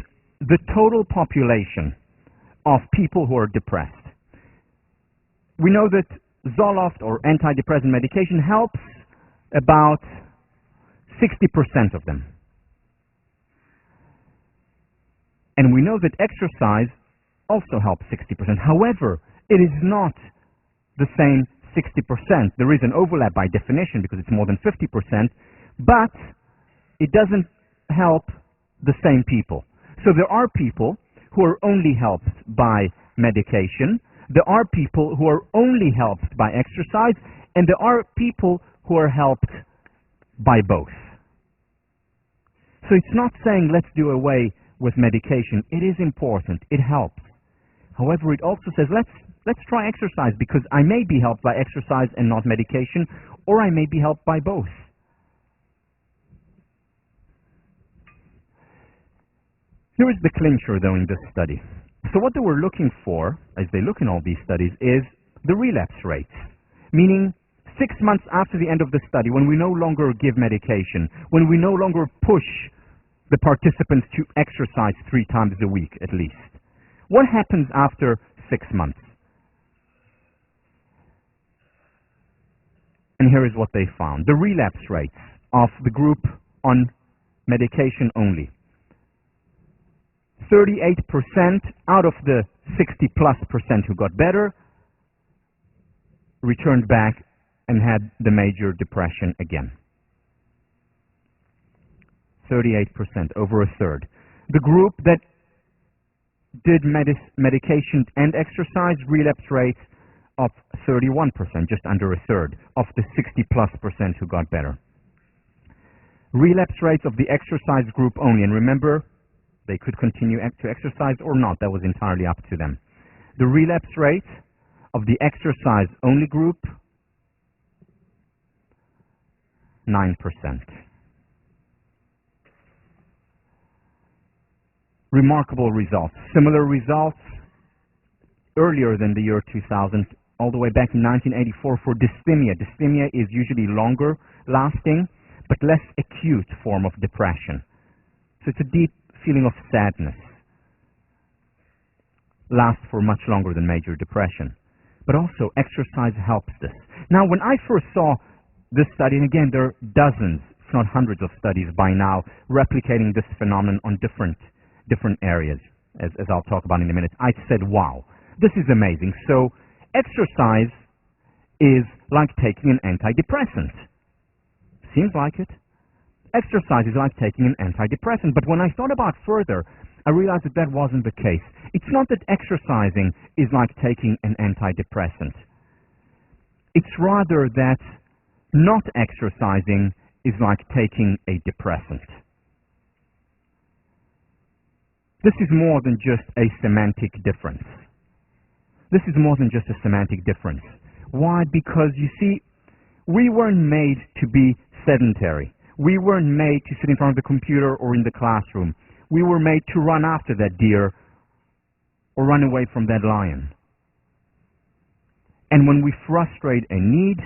the total population of people who are depressed. We know that Zoloft or antidepressant medication helps about 60% of them. And we know that exercise also helps 60%. However, it is not the same 60%. There is an overlap by definition because it's more than 50%, but it doesn't help the same people. So there are people who are only helped by medication, there are people who are only helped by exercise, and there are people who are helped by both. So it's not saying let's do away with medication. It is important. It helps. However, it also says let's Let's try exercise because I may be helped by exercise and not medication, or I may be helped by both. Here is the clincher, though, in this study. So what they were looking for, as they look in all these studies, is the relapse rates, meaning 6 months after the end of the study, when we no longer give medication, when we no longer push the participants to exercise 3 times a week at least. What happens after 6 months? And here is what they found. The relapse rates of the group on medication only. 38% out of the 60+% who got better returned back and had the major depression again. 38%, over a third. The group that did medication and exercise, relapse rates of 31%, just under a third, of the 60+% who got better. Relapse rates of the exercise group only, and remember, they could continue to exercise or not. That was entirely up to them. The relapse rate of the exercise-only group, 9%. Remarkable results. Similar results earlier than the year 2000, all the way back in 1984 for dysthymia. Dysthymia is usually longer lasting, but less acute form of depression. So it's a deep feeling of sadness. Lasts for much longer than major depression. But also, exercise helps this. Now, when I first saw this study, and again, there are dozens, if not hundreds of studies by now, replicating this phenomenon on different areas, as I'll talk about in a minute, I said, wow, this is amazing. So, exercise is like taking an antidepressant. Seems like it. Exercise is like taking an antidepressant. But when I thought about further, I realized that that wasn't the case. It's not that exercising is like taking an antidepressant. It's rather that not exercising is like taking a depressant. This is more than just a semantic difference. This is more than just a semantic difference. Why? Because, you see, we weren't made to be sedentary. We weren't made to sit in front of the computer or in the classroom. We were made to run after that deer or run away from that lion. And when we frustrate a need,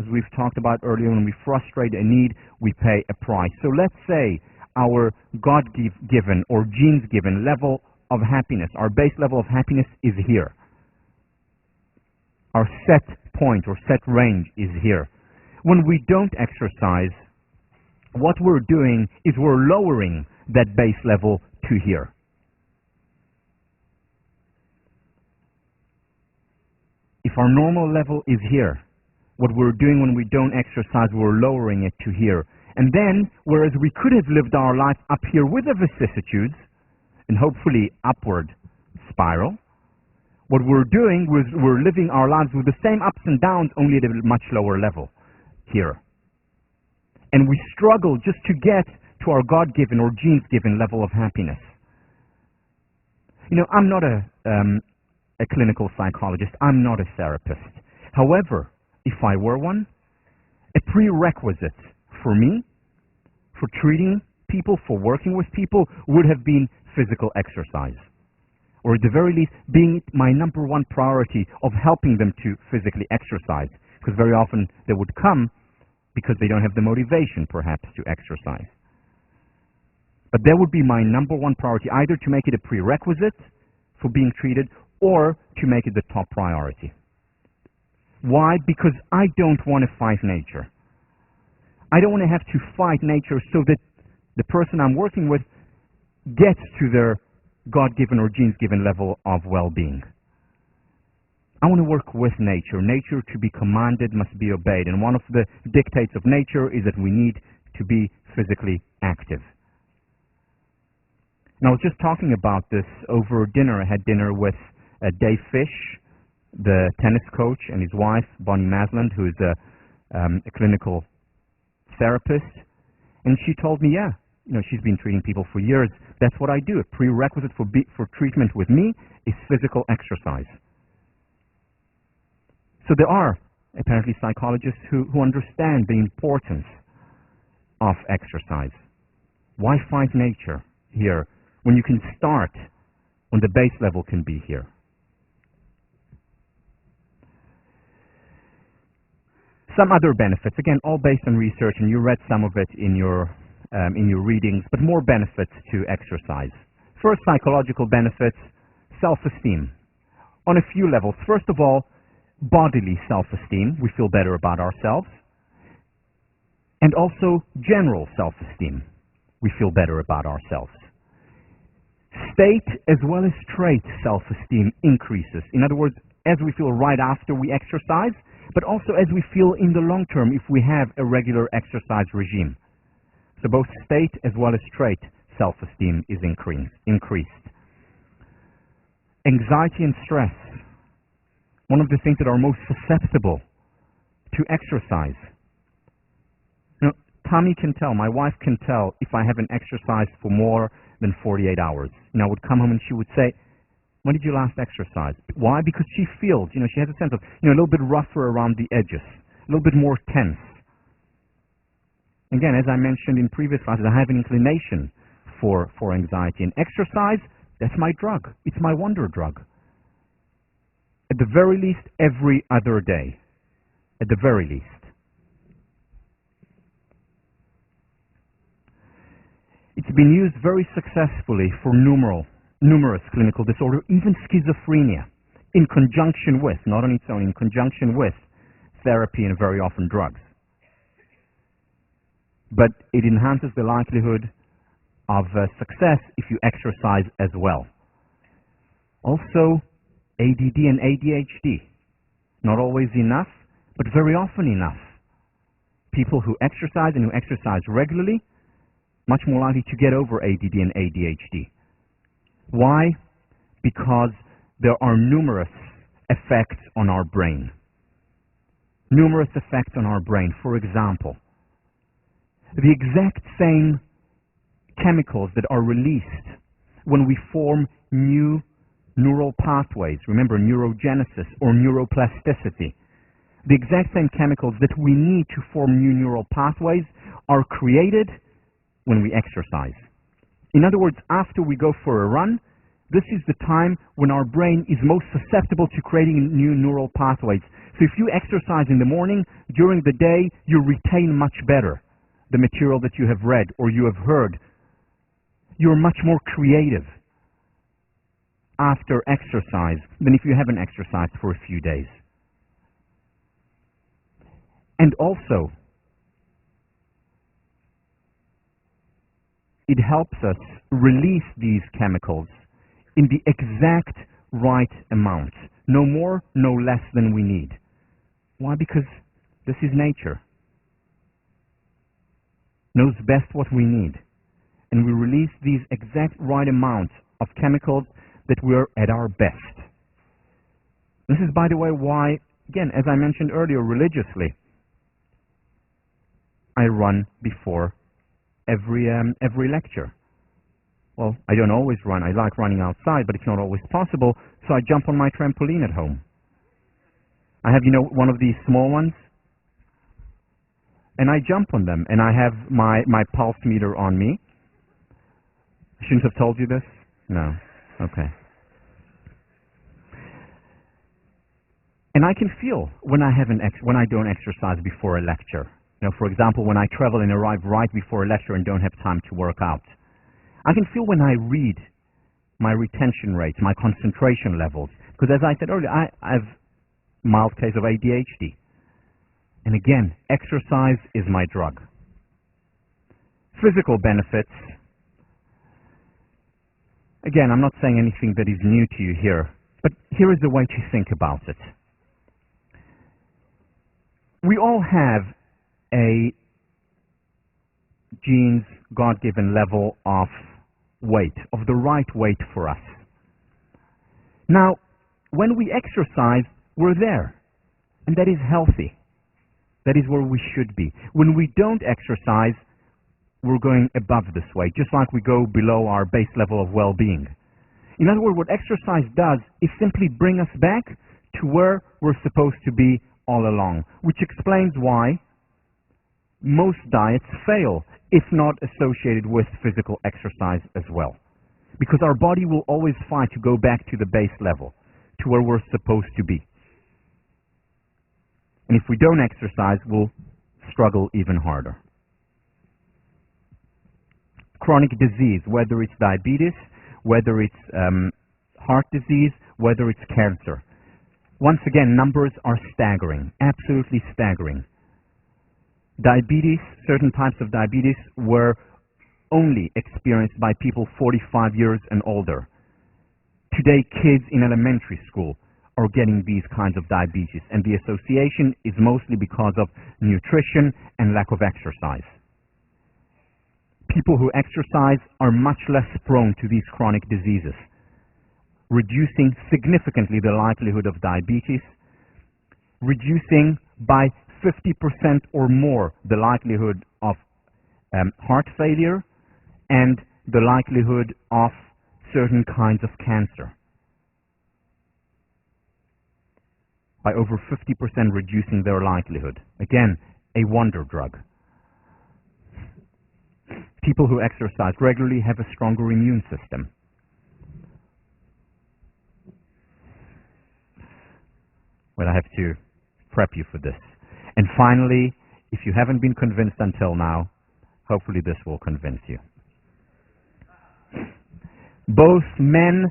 as we've talked about earlier, when we frustrate a need, we pay a price. So let's say our God-given or genes-given level of happiness, our base level of happiness is here. Our set point or set range is here. When we don't exercise, what we're doing is we're lowering that base level to here. If our normal level is here, what we're doing when we don't exercise, we're lowering it to here. And then, whereas we could have lived our life up here with the vicissitudes, and hopefully upward spiral, what we're doing is we're living our lives with the same ups and downs, only at a much lower level here. And we struggle just to get to our God-given or genes-given level of happiness. You know, I'm not a clinical psychologist. I'm not a therapist. However, if I were one, a prerequisite for me, for treating people, for working with people, would have been physical exercise. Or at the very least, being my number one priority of helping them to physically exercise. Because very often they would come because they don't have the motivation, perhaps, to exercise. But that would be my number one priority, either to make it a prerequisite for being treated or to make it the top priority. Why? Because I don't want to fight nature. I don't want to have to fight nature so that the person I'm working with gets to their God-given or genes-given level of well-being. I want to work with nature. Nature, to be commanded, must be obeyed. And one of the dictates of nature is that we need to be physically active. And I was just talking about this over dinner. I had dinner with Dave Fish, the tennis coach, and his wife, Bonnie Masland, who is a clinical therapist. And she told me, yeah, you know, she's been treating people for years. That's what I do. A prerequisite for treatment with me is physical exercise. So there are apparently psychologists who understand the importance of exercise. Why fight nature here when you can start when the base level can be here? Some other benefits, again, all based on research, and you read some of it in your readings, but more benefits to exercise. First, psychological benefits, self-esteem. On a few levels. First of all, bodily self-esteem. We feel better about ourselves. And also general self-esteem. We feel better about ourselves. State as well as trait self-esteem increases. In other words, as we feel right after we exercise, but also as we feel in the long term if we have a regular exercise regime. So both state as well as trait self-esteem is increased. Anxiety and stress. One of the things that are most susceptible to exercise. You know, Tommy can tell, my wife can tell if I haven't exercised for more than 48 hours. And I would come home and she would say, when did you last exercise? Why? Because she feels, she has a sense of, a little bit rougher around the edges, a little bit more tense. Again, as I mentioned in previous classes, I have an inclination for anxiety. And exercise, that's my drug. It's my wonder drug. At the very least, every other day. At the very least. It's been used very successfully for numerous clinical disorders, even schizophrenia, in conjunction with, not on its own, in conjunction with therapy and very often drugs. But it enhances the likelihood of success if you exercise as well. Also, ADD and ADHD. Not always enough, but very often enough. People who exercise and who exercise regularly, much more likely to get over ADD and ADHD. Why? Because there are numerous effects on our brain. Numerous effects on our brain. For example, the exact same chemicals that are released when we form new neural pathways, remember neurogenesis or neuroplasticity, the exact same chemicals that we need to form new neural pathways are created when we exercise. In other words, after we go for a run, this is the time when our brain is most susceptible to creating new neural pathways. So if you exercise in the morning, during the day, you retain much better the material that you have read or you have heard. You're much more creative after exercise than if you haven't exercised for a few days. And also, it helps us release these chemicals in the exact right amount. No more, no less than we need. Why? Because this is nature. Knows best what we need. And we release these exact right amounts of chemicals that we're at our best. This is, by the way, why, again, as I mentioned earlier, religiously, I run before every lecture. Well, I don't always run. I like running outside, but it's not always possible, so I jump on my trampoline at home. I have, one of these small ones, and I jump on them, and I have my pulse meter on me. I shouldn't have told you this? No. Okay. And I can feel when I don't exercise before a lecture. For example, when I travel and arrive right before a lecture and don't have time to work out. I can feel when I read my retention rates, my concentration levels. Because as I said earlier, I have a mild case of ADHD. And again, exercise is my drug. Physical benefits. Again, I'm not saying anything that is new to you here, but here is the way to think about it. We all have a genes, God-given level of weight, of the right weight for us. Now, when we exercise, we're there, and that is healthy. That is where we should be. When we don't exercise, we're going above this weight, just like we go below our base level of well-being. In other words, what exercise does is simply bring us back to where we're supposed to be all along, which explains why most diets fail if not associated with physical exercise as well. Because our body will always fight to go back to the base level, to where we're supposed to be. And if we don't exercise, we'll struggle even harder. Chronic disease, whether it's diabetes, whether it's heart disease, whether it's cancer. Once again, numbers are staggering, absolutely staggering. Diabetes, certain types of diabetes were only experienced by people 45 years and older. Today, kids in elementary school are getting these kinds of diabetes, and the association is mostly because of nutrition and lack of exercise. People who exercise are much less prone to these chronic diseases, reducing significantly the likelihood of diabetes, reducing by 50% or more the likelihood of heart failure and the likelihood of certain kinds of cancer. By over 50% reducing their likelihood. Again, a wonder drug. People who exercise regularly have a stronger immune system. Well, I have to prep you for this. And finally, if you haven't been convinced until now, hopefully this will convince you. Both men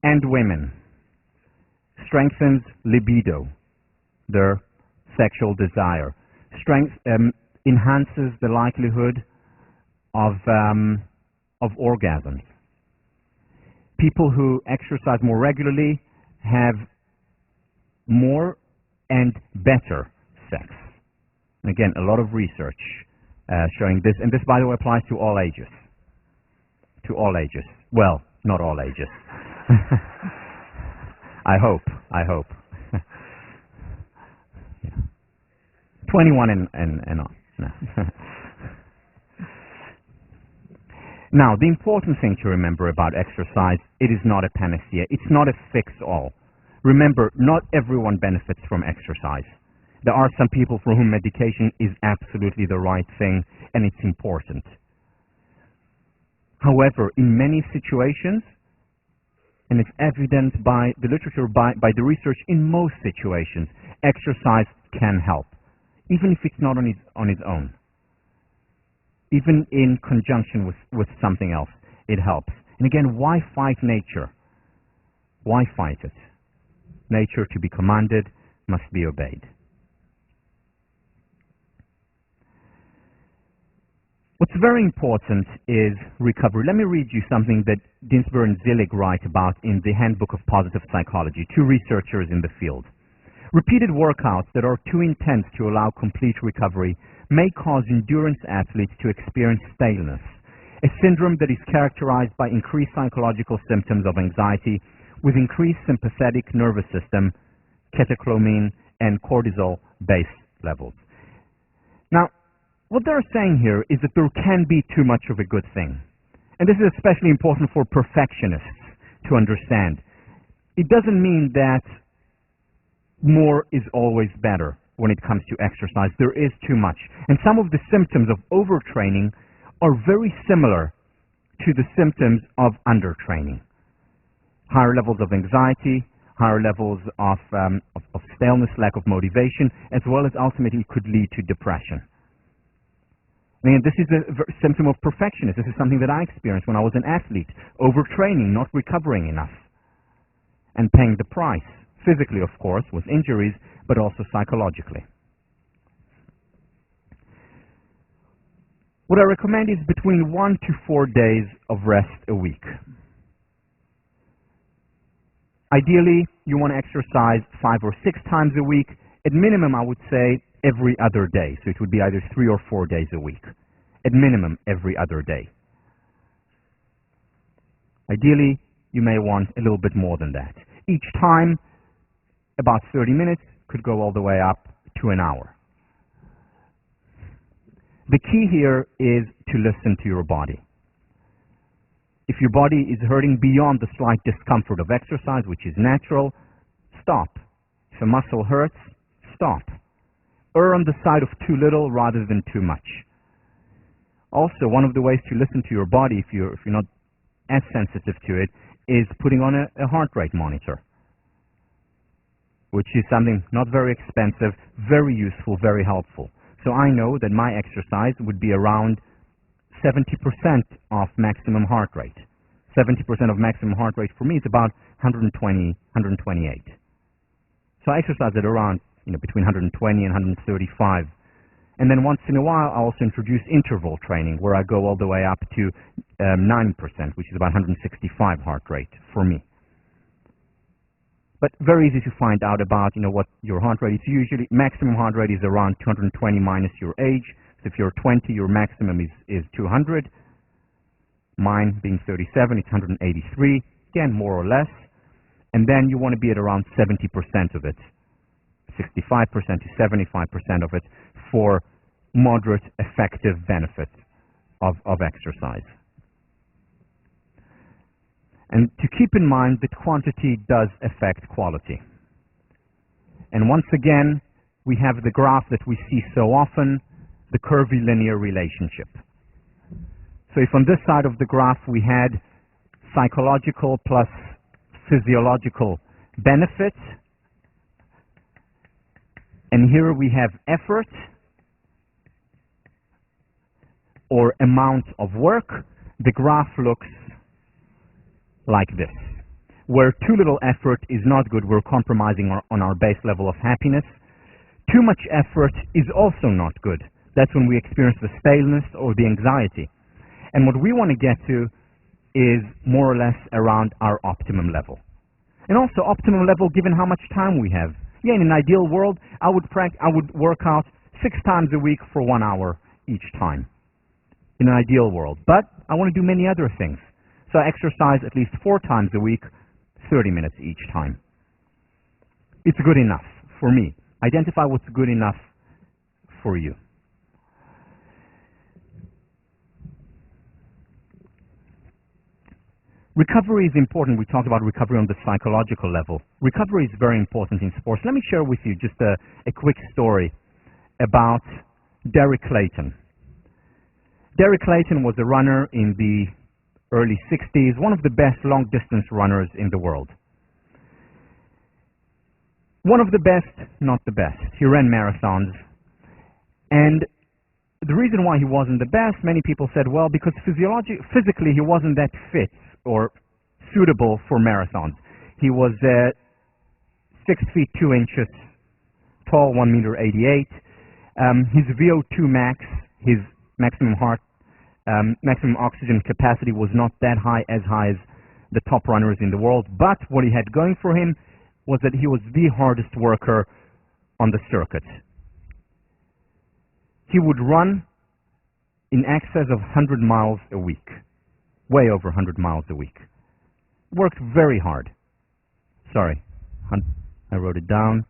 and women strengthens libido, their sexual desire. Enhances the likelihood of orgasms. People who exercise more regularly have more and better sex. And again, a lot of research showing this, and this, by the way, applies to all ages. To all ages. Well, not all ages. I hope. Yeah. 21 and on. No. Now, the important thing to remember about exercise, it is not a panacea. It's not a fix-all. Remember, not everyone benefits from exercise. There are some people for whom medication is absolutely the right thing, and it's important. However, in many situations, and it's evident by the literature, by the research, in most situations, exercise can help, even if it's not on its own. Even in conjunction with something else, it helps. And again, why fight nature? Why fight it? Nature, to be commanded, must be obeyed. What's very important is recovery. Let me read you something that Dinsburg and Zillig write about in the Handbook of Positive Psychology, two researchers in the field. Repeated workouts that are too intense to allow complete recovery may cause endurance athletes to experience staleness, a syndrome that is characterized by increased psychological symptoms of anxiety with increased sympathetic nervous system, catecholamine, and cortisol-based levels. Now, what they're saying here is that there can be too much of a good thing. And this is especially important for perfectionists to understand. It doesn't mean that more is always better when it comes to exercise. There is too much. And some of the symptoms of overtraining are very similar to the symptoms of undertraining. Higher levels of anxiety, higher levels of staleness, lack of motivation, as well as ultimately could lead to depression. I mean, this is a symptom of perfectionism. This is something that I experienced when I was an athlete. Overtraining, not recovering enough, and paying the price. Physically, of course, with injuries, but also psychologically. What I recommend is between 1 to 4 days of rest a week. Ideally, you want to exercise 5 or 6 times a week. At minimum, I would say every other day. So it would be either 3 or 4 days a week. At minimum, every other day. Ideally, you may want a little bit more than that. Each time, about 30 minutes, could go all the way up to an hour. The key here is to listen to your body. If your body is hurting beyond the slight discomfort of exercise, which is natural, stop. If a muscle hurts, stop. Err on the side of too little rather than too much. Also, one of the ways to listen to your body, if you're not as sensitive to it, is putting on a heart rate monitor, which is something not very expensive, very useful, very helpful. So I know that my exercise would be around 70% of maximum heart rate. 70% of maximum heart rate for me is about 120, 128. So I exercise at around, between 120 and 135. And then once in a while, I also introduce interval training, where I go all the way up to 9%, which is about 165 heart rate for me. But very easy to find out about, what your heart rate is. Usually, maximum heart rate is around 220 minus your age. So if you're 20, your maximum is 200. Mine being 37, it's 183. Again, more or less. And then you want to be at around 70% of it, 65% to 75% of it, for moderate, effective benefit of exercise. And to keep in mind that quantity does affect quality. And once again, we have the graph that we see so often, the curvilinear relationship. So if on this side of the graph we had psychological plus physiological benefits, and here we have effort or amount of work, the graph looks like this. Where too little effort is not good, we're compromising on our base level of happiness. Too much effort is also not good. That's when we experience the staleness or the anxiety. And what we want to get to is more or less around our optimum level. And also optimum level given how much time we have. Yeah, in an ideal world, I would work out 6 times a week for 1 hour each time. In an ideal world. But I want to do many other things. So I exercise at least 4 times a week, 30 minutes each time. It's good enough for me. Identify what's good enough for you. Recovery is important. We talked about recovery on the psychological level. Recovery is very important in sports. Let me share with you just a quick story about Derek Clayton. Derek Clayton was a runner in the early 60s, one of the best long-distance runners in the world. One of the best, not the best. He ran marathons. And the reason why he wasn't the best, many people said, well, because physically he wasn't that fit or suitable for marathons. He was 6 feet 2 inches tall, 1 meter 88. His VO2 max, his maximum oxygen capacity was not that high as the top runners in the world. But what he had going for him was that he was the hardest worker on the circuit. He would run in excess of 100 miles a week. Way over 100 miles a week. Worked very hard. Sorry, I wrote it down.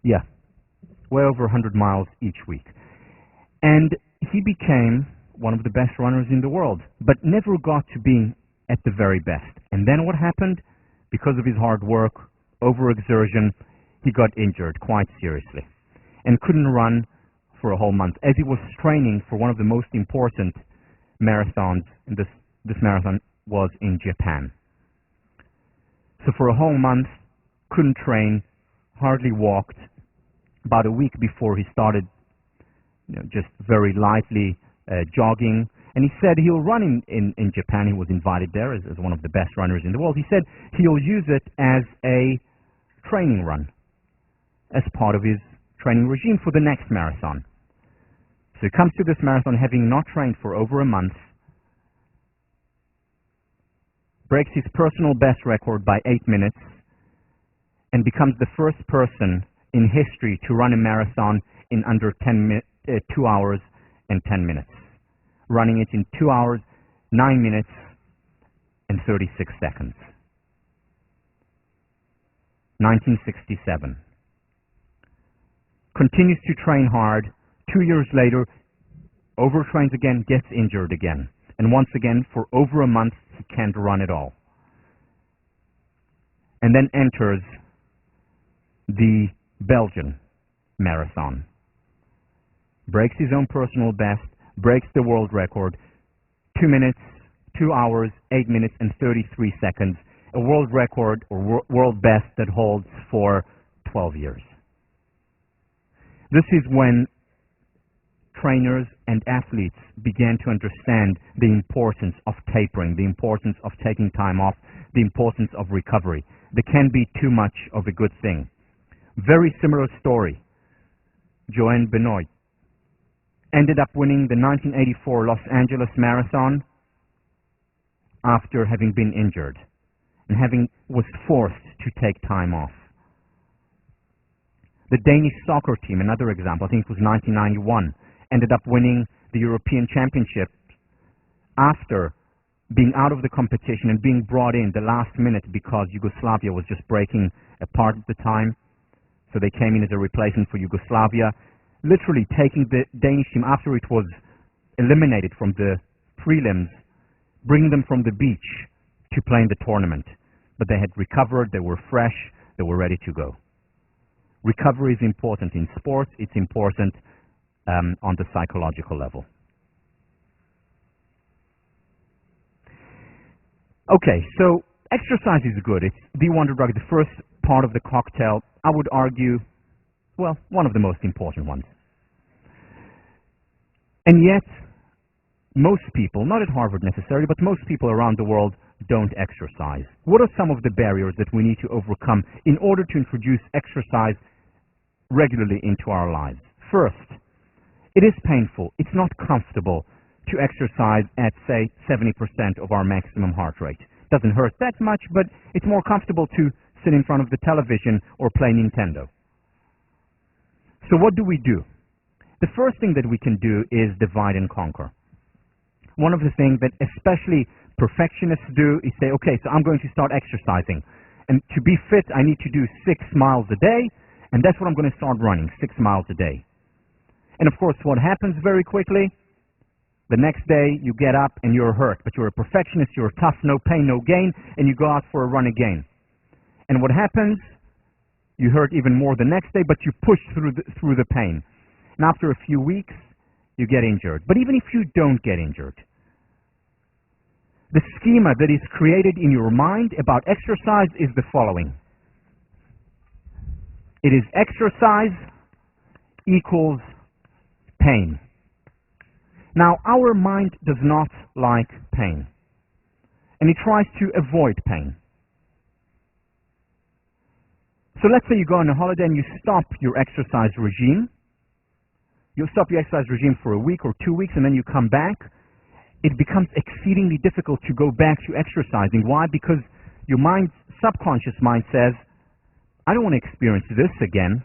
Yeah, way over 100 miles each week. And he became one of the best runners in the world, but never got to being at the very best. And then what happened? Because of his hard work, overexertion, he got injured quite seriously and couldn't run for a whole month, as he was training for one of the most important marathons. And this marathon was in Japan. So for a whole month, couldn't train, hardly walked. About a week before he started, just very lightly jogging. And he said he'll run in Japan. He was invited there as one of the best runners in the world. He said he'll use it as a training run, as part of his training regime for the next marathon. So he comes to this marathon having not trained for over a month, breaks his personal best record by 8 minutes, and becomes the first person in history to run a marathon in under 2 hours and 10 minutes. Running it in 2 hours, 9 minutes, and 36 seconds. 1967. Continues to train hard. 2 years later, overtrains again, gets injured again. And once again, for over a month, he can't run at all. and then enters the Belgian marathon. Breaks his own personal best, breaks the world record, 2 minutes, 2 hours, 8 minutes, and 33 seconds, a world record or world best that holds for 12 years. This is when trainers and athletes began to understand the importance of tapering, the importance of taking time off, the importance of recovery. There can be too much of a good thing. Very similar story. Joanne Benoit ended up winning the 1984 Los Angeles Marathon after having been injured and was forced to take time off. The Danish soccer team, another example, I think it was 1991, ended up winning the European Championship after being out of the competition and being brought in the last minute because Yugoslavia was just breaking apart at the time. So they came in as a replacement for Yugoslavia, literally taking the Danish team after it was eliminated from the prelims, bringing them from the beach to play in the tournament. But they had recovered, they were fresh, they were ready to go. Recovery is important in sports, it's important on the psychological level. Okay, so exercise is good. It's the wonder drug, the first part of the cocktail. I would argue, well, one of the most important ones. And yet, most people, not at Harvard necessarily, but most people around the world don't exercise. What are some of the barriers that we need to overcome in order to introduce exercise regularly into our lives? First, it is painful. It's not comfortable to exercise at, say, 70% of our maximum heart rate. Doesn't hurt that much, but it's more comfortable to sit in front of the television or play Nintendo. So what do we do? The first thing that we can do is divide and conquer. One of the things that especially perfectionists do is say, okay, so I'm going to start exercising. And to be fit, I need to do 6 miles a day, and that's what I'm going to start running, 6 miles a day. And of course, what happens very quickly? The next day, you get up and you're hurt, but you're a perfectionist, you're tough, no pain, no gain, and you go out for a run again. And what happens? You hurt even more the next day, but you push through the pain. And after a few weeks, you get injured. But even if you don't get injured, the schema that is created in your mind about exercise is the following. It is exercise equals pain. Now, our mind does not like pain, and it tries to avoid pain. So let's say you go on a holiday and you stop your exercise regime. You stop your exercise regime for a week or 2 weeks, and then you come back. It becomes exceedingly difficult to go back to exercising. Why? Because your mind, subconscious mind says, I don't want to experience this again.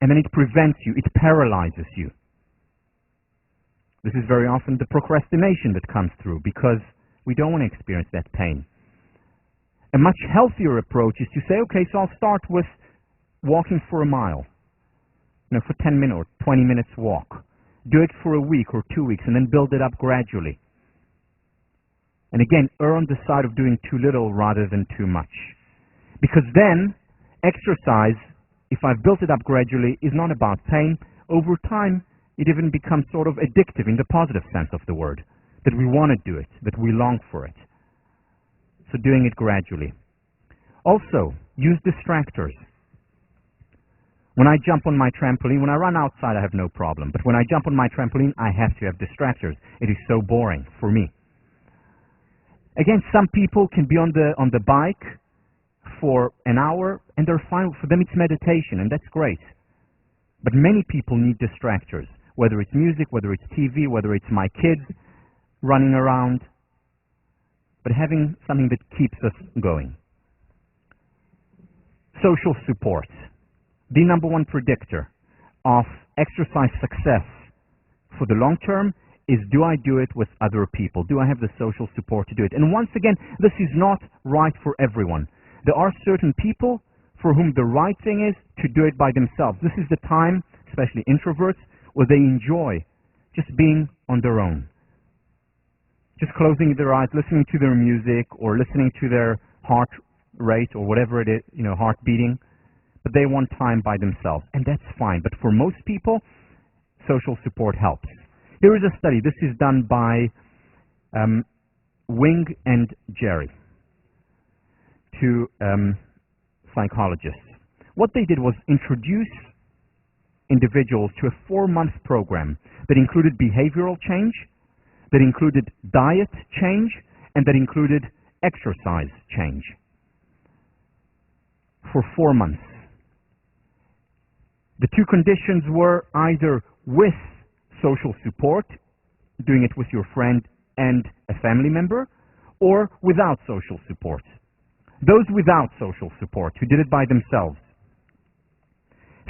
And then it prevents you, it paralyzes you. This is very often the procrastination that comes through because we don't want to experience that pain. A much healthier approach is to say, okay, so I'll start with walking for a mile, for 10 minutes or 20 minutes walk. Do it for a week or 2 weeks and then build it up gradually. And again, err on the side of doing too little rather than too much. Because then, exercise, if I've built it up gradually, is not about pain. Over time, it even becomes sort of addictive in the positive sense of the word, that we want to do it, that we long for it. So doing it gradually. Also, use distractors. When I jump on my trampoline, when I run outside, I have no problem. But when I jump on my trampoline, I have to have distractors. It is so boring for me. Again, some people can be on the bike for an hour, and they're fine. For them, it's meditation, and that's great. But many people need distractors, whether it's music, whether it's TV, whether it's my kids running around, but having something that keeps us going. Social support. The number one predictor of exercise success for the long term is, do I do it with other people? Do I have the social support to do it? And once again, this is not right for everyone. There are certain people for whom the right thing is to do it by themselves. This is the time, especially introverts, where they enjoy just being on their own. Just closing their eyes, listening to their music, or listening to their heart rate or whatever it is, heart beating, but they want time by themselves, and that's fine. But for most people, social support helps. Here is a study. This is done by Wing and Jerry, two psychologists. What they did was introduce individuals to a 4-month program that included behavioral change, that included diet change, and that included exercise change for 4 months. The two conditions were either with social support, doing it with your friend and a family member, or without social support. Those without social support, who did it by themselves,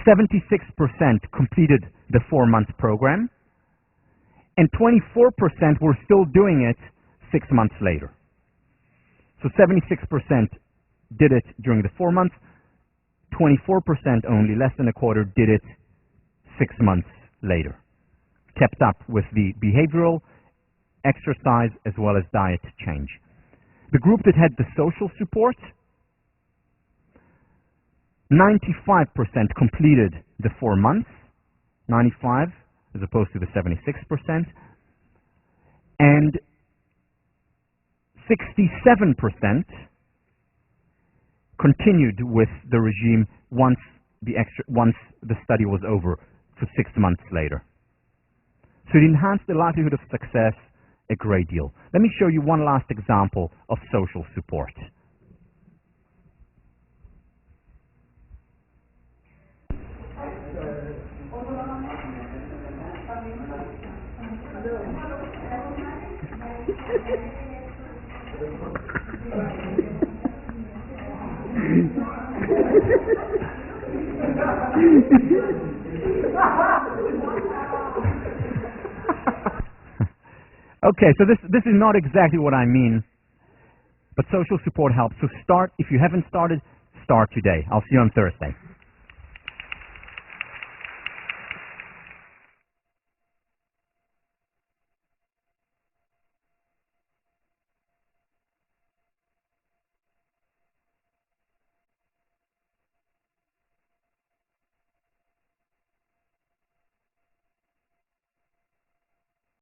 76% completed the 4-month program, and 24% were still doing it 6 months later. So 76% did it during the 4 months, 24% only, less than a quarter, did it 6 months later. Kept up with the behavioral, exercise, as well as diet change. The group that had the social support, 95% completed the 4 months, 95 as opposed to the 76%, and 67% continued with the regime once the study was over for 6 months later. So it enhanced the likelihood of success a great deal. Let me show you one last example of social support. Okay, so this is not exactly what I mean, but social support helps. So start, if you haven't started, start today. I'll see you on Thursday.